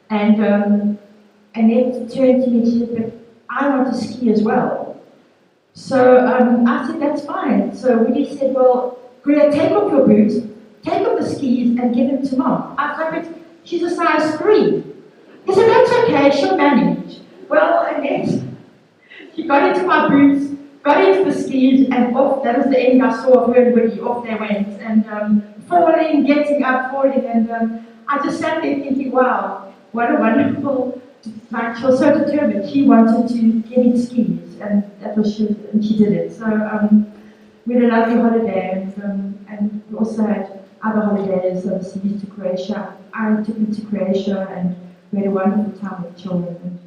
and Annette turned to me and she said, "But I want to ski as well." So I said, "That's fine." So Willie said, "Well, Priya, take off your boots, take off the skis and give them to Mom." I said, "But she's a size 3. He said, "That's okay, she'll manage." Well, Annette, she got into my boots, got into the skis, and off, that was the end I saw of her and Willie, off they went. And falling, getting up, falling, and I just sat there thinking, wow, what a wonderful, like, she was so determined. She wanted to get in skis, and that was and she did it. So we had a lovely holiday, and we also had other holidays overseas to Croatia. I took them to Croatia, and we had a wonderful time with children. And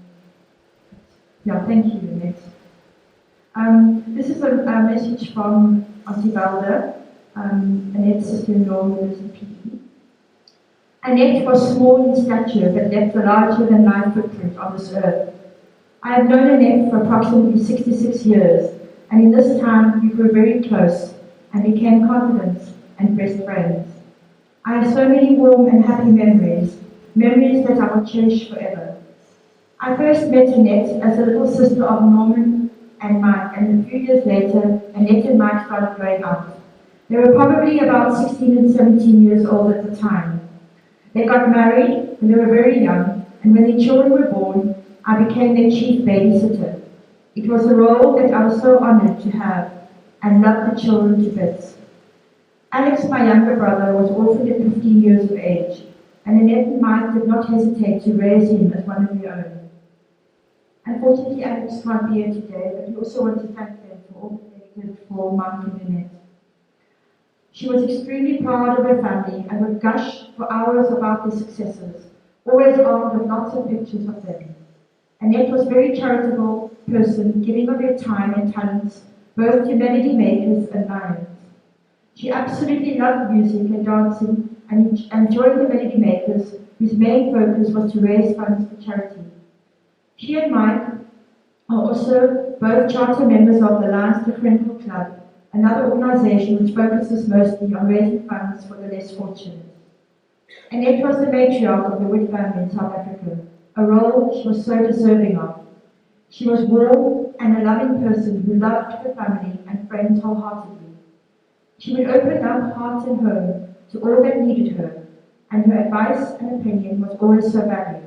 yeah, thank you, Annette. This is a message from Auntie Valda, Annette's sister-in-law who lives in PE. Annette was small in stature, but left a larger-than-life footprint on this earth. I have known Annette for approximately 66 years, and in this time we grew very close and became confidants and best friends. I have so many warm and happy memories that I will cherish forever. I first met Annette as a little sister of Norman and Mike, and a few years later, Annette and Mike started growing up. They were probably about 16 and 17 years old at the time. They got married when they were very young, and when their children were born, I became their chief babysitter. It was a role that I was so honored to have and loved the children to bits. Alex, my younger brother, was orphaned at 15 years of age, and Annette and Mike did not hesitate to raise him as one of their own. Unfortunately, Alex can't be here today, but we also want to thank them for all that they did for Mike and Annette. She was extremely proud of her family and would gush for hours about their successes, always armed with lots of pictures of them. Annette was a very charitable person, giving of her time and talents both to melody makers and lions. She absolutely loved music and dancing and joined the melody makers, whose main focus was to raise funds for charity. She and Mike are also both charter members of the Lions Differential Club, another organisation which focuses mostly on raising funds for the less fortunate. Annette was the matriarch of the Witt family in South Africa, a role she was so deserving of. She was warm and a loving person who loved her family and friends wholeheartedly. She would open up heart and home to all that needed her, and her advice and opinion was always so valued.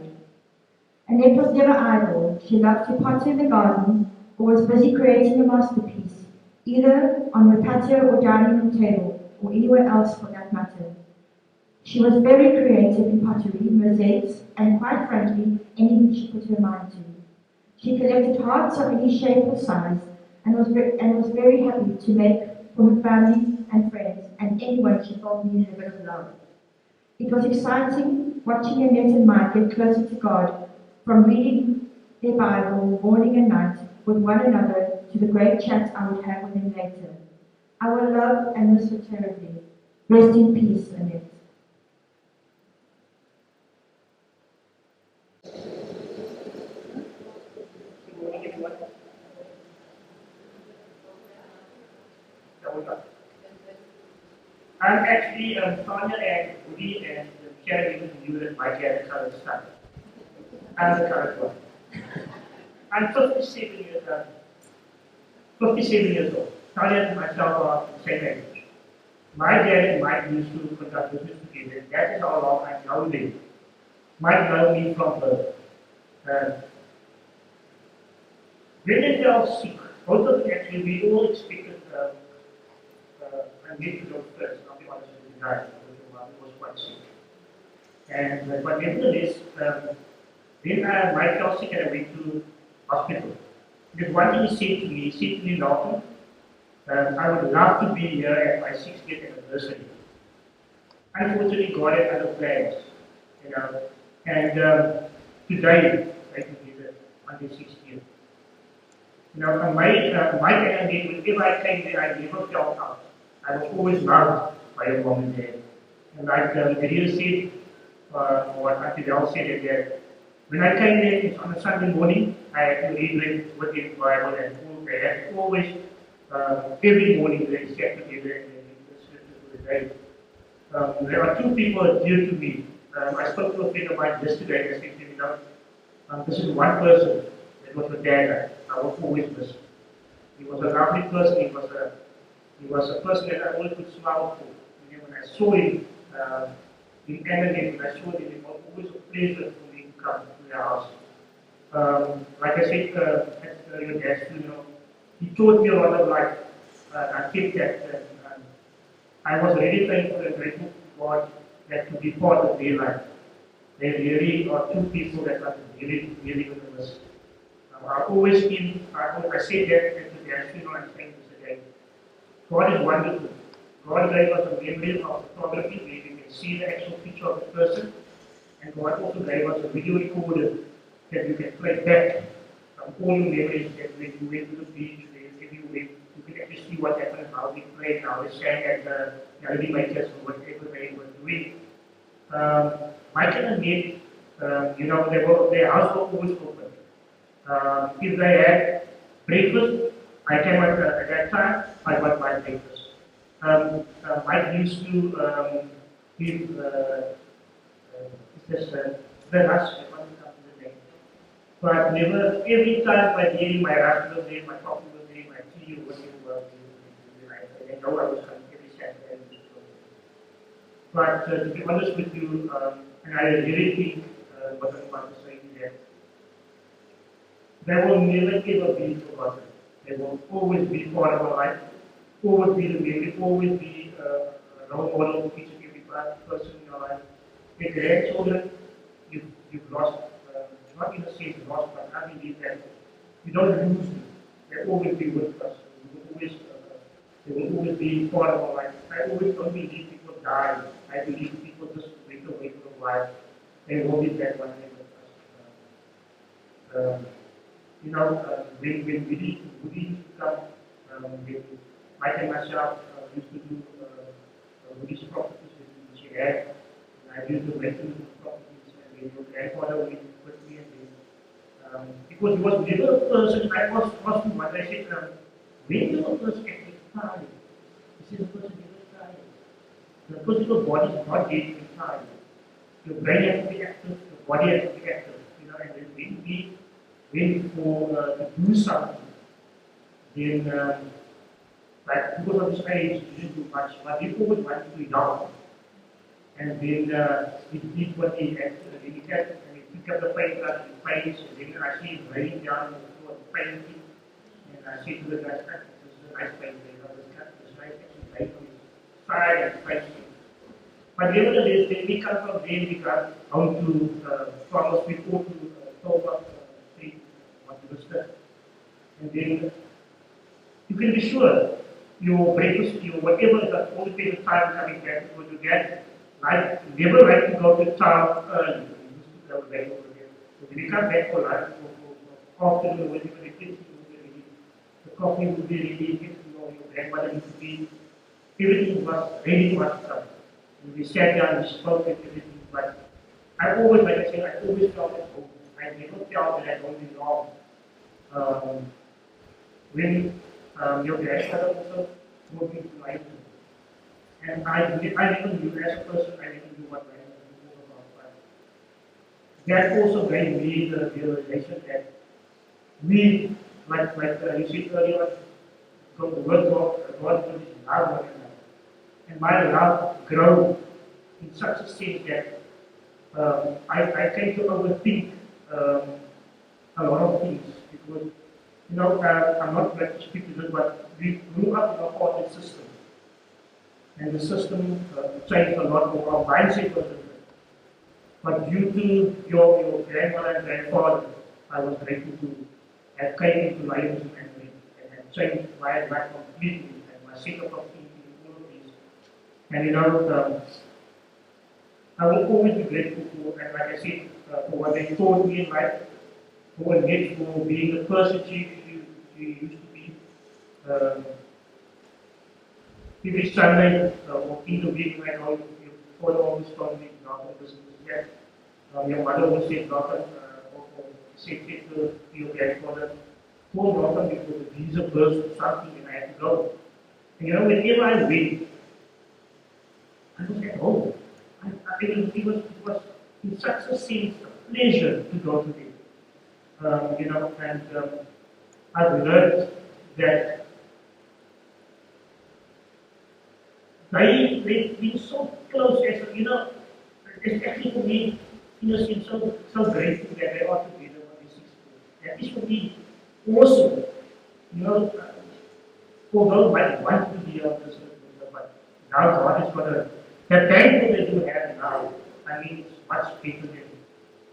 Annette was never idle. She loved to potter in the garden or was busy creating a masterpiece, either on her patio or dining room table, or anywhere else for that matter. She was very creative in pottery, mosaics, and quite frankly, anything she put her mind to. She collected hearts of any shape or size, and was very happy to make for her family and friends, and anyone she felt needed a bit of love. It was exciting watching Annette and Mike get closer to God, from reading their Bible morning and night with one another to the great chats I would have with them later. I will love and miss her terribly. Rest in peace, Annette. I'm actually Tanya and Woody and Sharon knew that my dad colored son. I'm the colored one. I'm 57 years old. Tanya and myself are the same age. My dad and Mike used to conduct business together. That is how long I know them. Mike knows me from birth. When they fell sick, both of them actually, we all expected and need to go first, not be honest with you guys, because your mother was quite sick. But nevertheless, then my fell sick and I went to hospital. Because one thing he said to me, Dalton, I would love to be here at my 60th anniversary. Unfortunately, God had other plans, you know. And today, I can be there on the 60th. You know, my family, whenever I came there, I never felt out. I was always loved by a mom and dad. And like Lydia said, or Auntie Del said, that when I came there on a Sunday morning, I had to read with the Bible and all. They had always, every morning they sat together and they read the scripture for the day. There are two people dear to me. I spoke to a friend of mine yesterday and I said to him, you know, this is one person that was a dad I will always miss. He was a lovely person, he was a person that I always could smile for. You know, when I saw him in Annette, when I saw him, it was always a pleasure for me to come to the house. Like I said at your dad's funeral, he taught me a lot of life. I think that I was really thankful and grateful to God that to be part of their life. They really are two people that I'm really, really going to miss. I always feel, I say that at the dad's funeral, I'm saying this again. God is wonderful. God gave us a memory of photography where we can see the actual picture of the person. And God also gave us a video recorder that you can play back all your memories that when you went to the beach, wherever you went, you can actually see what happened, how we played, how they sang at the melody makers or whatever they were doing. Michael and Nate, you know, their house was always open. If they had breakfast, I came at that time, I got my breakfast. Mike used to give the rush, I can't come to the name. But never, every time my daily, my rush was there, my coffee was there, my tea was there, I know I was coming every Saturday. But to be honest with you, and I really think what I'm about to say is that they will never ever be forgotten. They will always be part of our life, always be the memory, always be a role model for each and every person in your life. Your grandchildren, you've lost, not in a sense lost, but I believe that you don't lose them. They always be with us. They will always be part of our life. I always don't believe people die. I believe people just wait away for a while. They will be back one day with us. You know, when Woody used to come, when Mike and myself used to do Woody's properties which he had, and I used to rent him the properties, and then your grandfather would with me, and then, because he was never a person, I was asked him one day, I said, when you were first actually tired? He said, the person never tired. The physical body is not dead to be tired. Your brain has to be active, your body has to be active, you know, and then when we went for to do something, then like because of his age, he didn't do much, but he always wanted to be young. And then he did what he had to, and he picked up the paintbrush and paints, and then I see him laying down on the floor painting, and I say to the guy, this is a nice painting, you know, this nice actually laying on his side and painting. But nevertheless, then we come from there, we got home to Thomas, we go to Thomas Street, and then you can be sure your breakfast, your whatever is all the period of time coming back, because you get never like to go to town early. You used to go back over there. So when you come back for lunch or afternoon, when the kids would be ready, the coffee would be ready, you know, your grandmother used to be, everything was ready for us to come. And we sat down, we spoke and everything, but I always, like I said, I always felt at home. I never felt that I don't belong. When your grandfather also moved into life, and I never knew as a person, I never knew what life was about. But that also gave me the realization that we, like you said earlier, from the word God is love one another. And my love grew in such a sense that I came to overthink a lot of things because, you know, I'm not going to speak to this, but we grew up in a ordered system. And the system changed a lot of our mindset was different. But due to your grandmother and grandfather, I was grateful to have came into Lion's and changed my life completely and my set of thinking, all of this. And I will always be grateful for, and like I said, for what they taught me in life, for Annette, for being the person she used to be. Um, every Sunday, or in the week, I know you follow all this family, not on this yet. Your mother will say nothing, or say to your grandfather, told nothing because the visa burst or something and I had to go. And you know, whenever I went, I was at home. It was in such a sense a pleasure to go to them. You know, and I've learned that they've been so close as you know, it's actually for me, in a sense, so grateful that they are together on this 6th. That is for me awesome. You know, although I want to be on this earth, but now God is going to, the thankful that you have now, I mean, it's much better than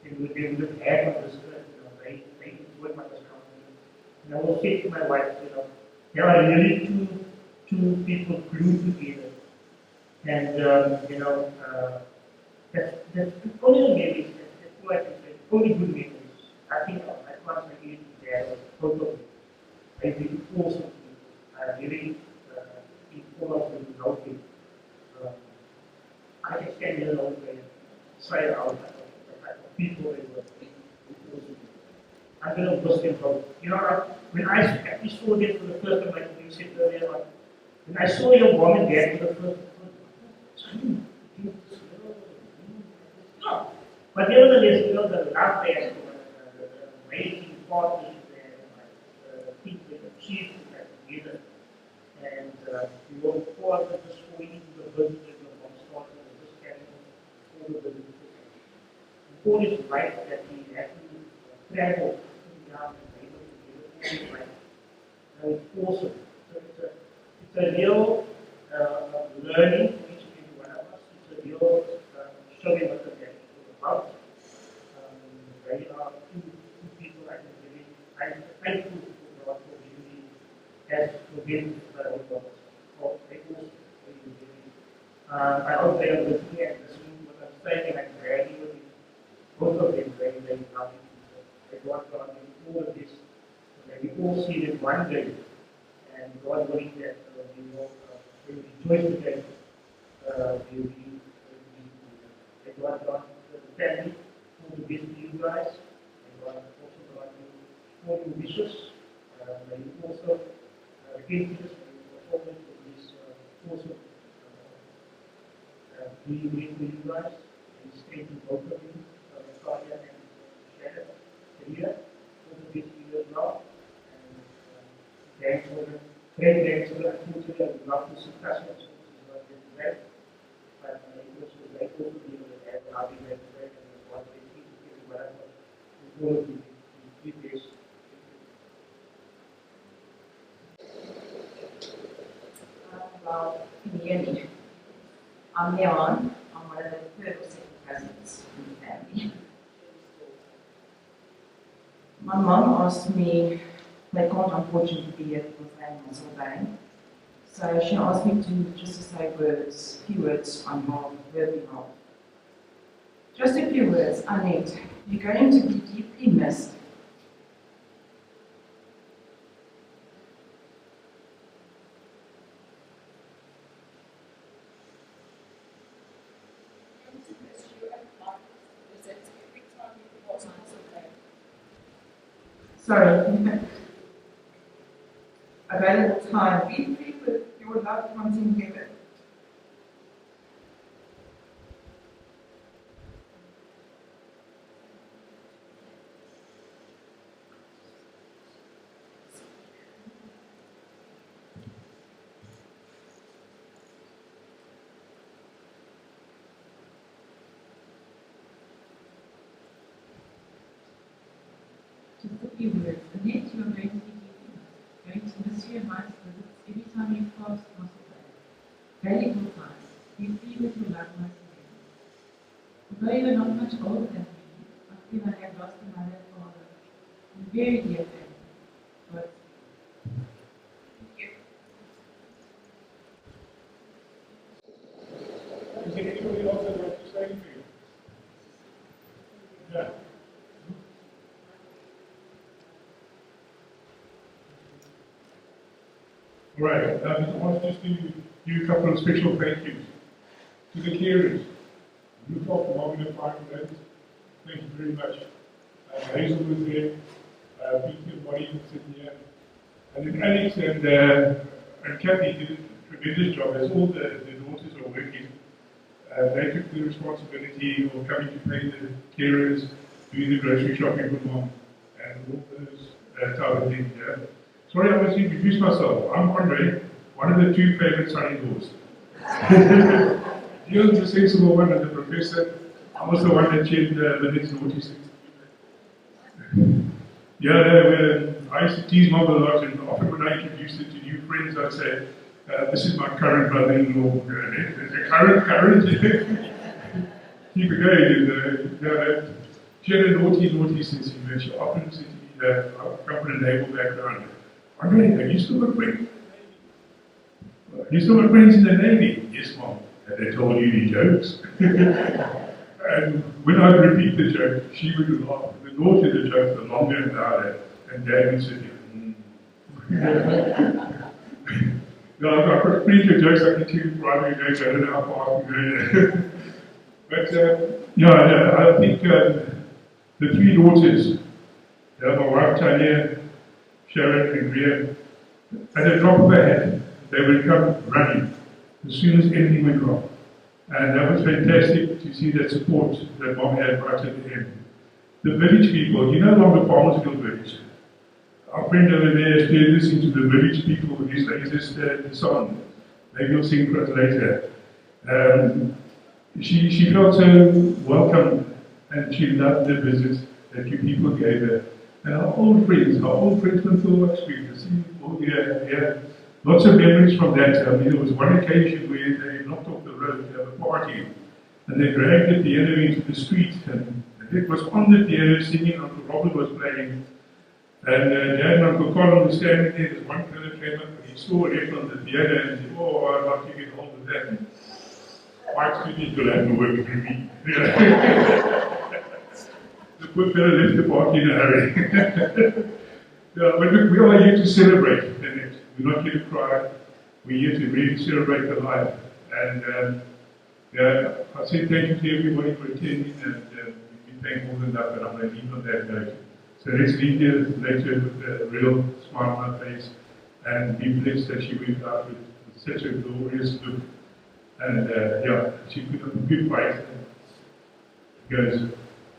they would have had on this earth. You know, they enjoy what has come to me. And I will say to my wife, you know, there are really two people glued together. And, you know, that's only the memories, that's what I can say, only good memories. I think I can't say anything there, both of them. They've been awesome people. I really think all of them know me. I can stand here all day and say out the type of people they were. I'm going to miss them both. You know, when I actually saw them for the first time, like you said earlier, like, when I saw your mom and dad for the first time, no. But nevertheless, you know, the love there, the amazing partners there, the things they achieved together. And we will forward this for you to the business that your mom started with this category, all the businesses. And all his life that he had to travel down and able to give it all his life. And it's awesome. So it's a real learning for each and every one of us. It's a real showing what the value is about. They are two people I can really, I'm thankful for God for giving as to them for they also I hope they are listening and listening to what I'm saying and I'm ready with it. Both of them very, very lovely people. They want God in all of this. So that we all see them one day. And God willing that we will rejoice together. We will be that God wants the family all the best to you guys. And God also grant you all your wishes. May you also give this performance for this awesome being with you guys and strengthen both of you, Claudia and Shannon, Rita, all the best to you as well. And grandchildren, great-grandchildren, unfortunately, I would love to see cousins, which is not yet today. But they also be able to have an argument today and what they think is whatever. All of you, keep this. Well, can you hear me? I'm Leon. I'm one of the third or second cousins in the family. My mom asked me, they can't unfortunately be here because they're in Pennsylvania. So she asked me to say words, few words on her behalf. Just a few words. Annette, you're going to be deeply missed. Sorry. Available time. Be free with your loved ones in heaven. Just a few words. Annette, you are going to be going to miss your nice visits every time you pass Muscle Valuable time. Be free with your loved ones. Although you are not much older very dear family. But Is there anybody else that would like to say anything? Yeah. All right, I want just to do a couple of special thank yous to the carers. You talked about in the 5 minutes. Thank you very much. Hazel was there, Peter and Bonnie was sitting here, and then Alex and Kathy did a tremendous job as all the daughters are working. They took the responsibility of coming to pay the carers, doing the grocery shopping for mom, and all those type of things. Yeah. Sorry, I must introduce myself. I'm Andre, one of the 2 favorite son-in-laws. Dion's the sensible one and the professor. I was the one that chaired the next naughty six. Yeah, I used to tease mom a lot, and often when I introduced it to new friends, I'd say, this is my current brother-in-law. Current. Keep it going. She had a naughty sense of humor. She often said to me that I come from a naval background. Andre, have you still got friends? You still got friends in the Navy? Yes, Mom. Have they told you any jokes? And when I'd repeat the joke, she would laugh. The naughtier the joke, the longer and louder. And Dad would sit here. No, I've got plenty of jokes I can tell you Friday jokes. I don't know how far I can go. But I think the 3 daughters, my wife Tanya, Sharon and Rhea, at a drop of a hat, they would come running as soon as anything went wrong. And that was fantastic to see that support that Mom had right at the end. The village people, you know along the Farmersville village, our friend over there is listening to the village people with his latest song. Maybe you'll sing for us later. She felt so welcome and she loved the visit that you people gave her. And our old friends from Philwell Street, lots of memories from that. I mean, there was one occasion where they knocked off the road to have a party, and they dragged the piano into the street, and it was on the piano singing. Uncle Robert was playing, and Dad and Uncle Colin were standing there. This one fellow came up and he saw it on the piano and said, "Oh, I'd like to get hold of that." Mike's thinking you'll have to work for me. The poor fellow left the party in a hurry. But look, we are here to celebrate, Annette. We're not here to cry. We're here to really celebrate the life. And I said thank you to everybody for attending, and we thank more than that, but I'm going to leave on that note. So let's leave here later with a real smile on her face, and be blessed that she went out with such a glorious look. And she put up a good fight. Guys,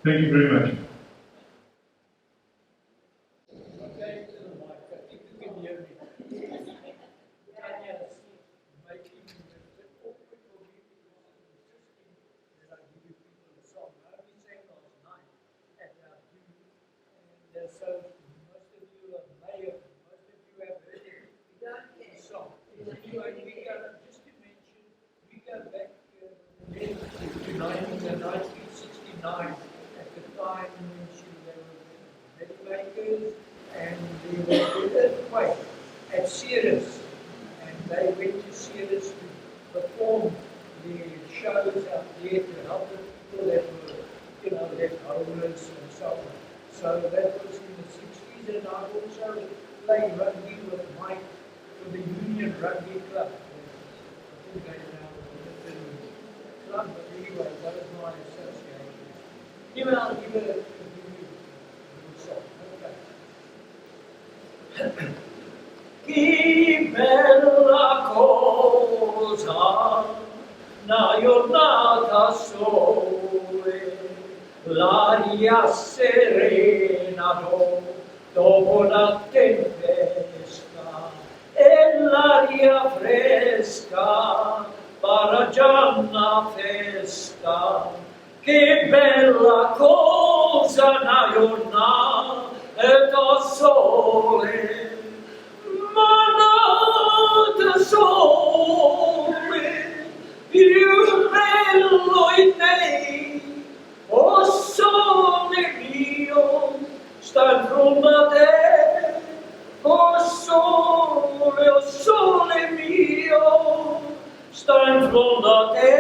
thank you very much. So most of you may have, most of you have heard the song. Just to mention, we go back to 1969 at the time when there were makers and there was an earthquake at Ceres, and they went to Ceres to perform the shows out there to help the people that were, left homeless and so on. So that was in the 60s, and I also played rugby with Mike for the Union Rugby Club. I think they now live in the club, but anyway, that was my association. Anyway, I'll give it a song. Okay. Che bella cosa, una giornata sole, l'aria serena dopo la tempesta e l'aria fresca para già una festa. Che bella cosa una giornata sole, ma nata sole, più bello in me. O sole mio, sta in Roma fronda te,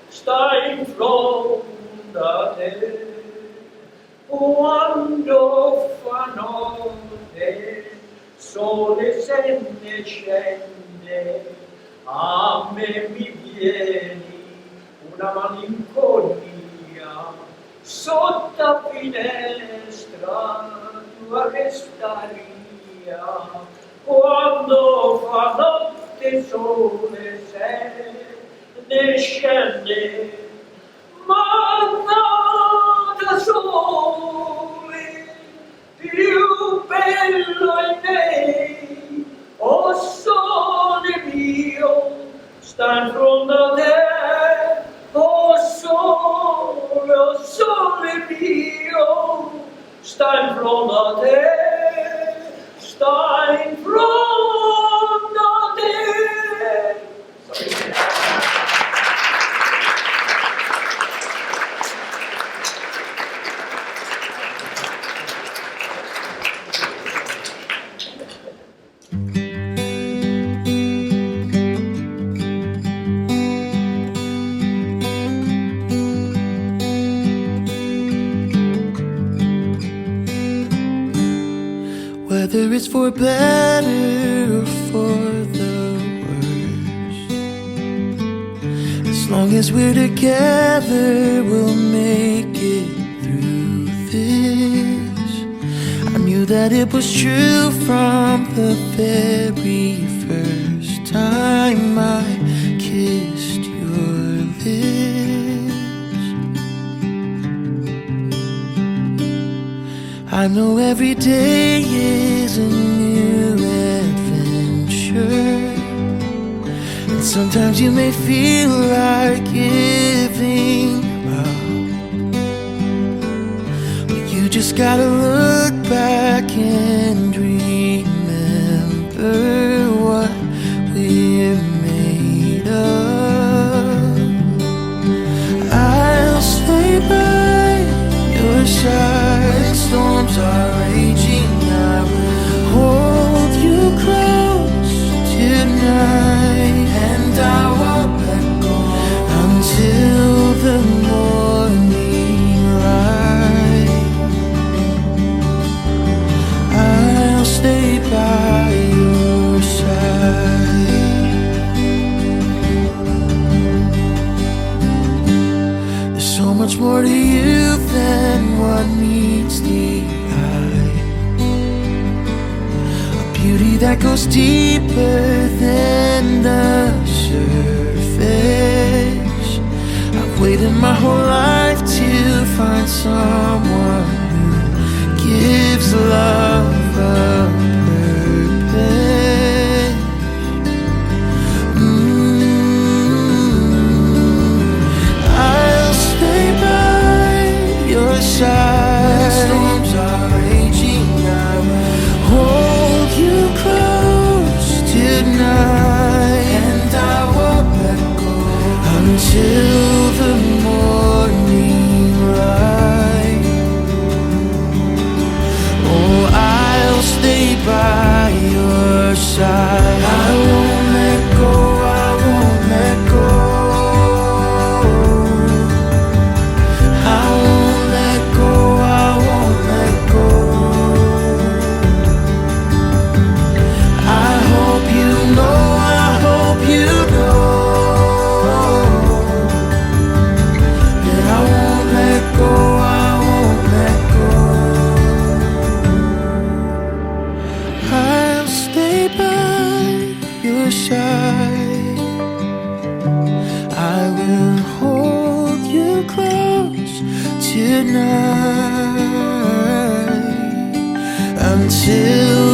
sta in fronda te. Quando fa notte, sole se ne scende, a me mi vieni una malinconia, sotto finestra tua restaria. Quando fa notte sole se ne scende, ma da sole più bello è me, o sole mio, sta in fronte a te, o sole mio, sta in fronte a te, sta in fronte a te. Whether it's for better or for the worse, as long as we're together, we'll make it through this. I knew that it was true from the very first time I kissed your lips. I know every day is a new adventure, and sometimes you may feel like giving up, but you just gotta look back and remember what we're made of. I'll stay by your side. Storms are raging, I will hold you close tonight, and I won't let go until the morning light. I'll stay by your side. There's so much more to you than what meets the eye, a beauty that goes deeper than the surface. I've waited my whole life to find someone who gives love a purpose. I'll stay by your side. Storms are raging, I will hold you close tonight, and I won't let go until the morning light. Oh, I'll stay by your side. I won't let go, I won't let go. I will hold you close tonight until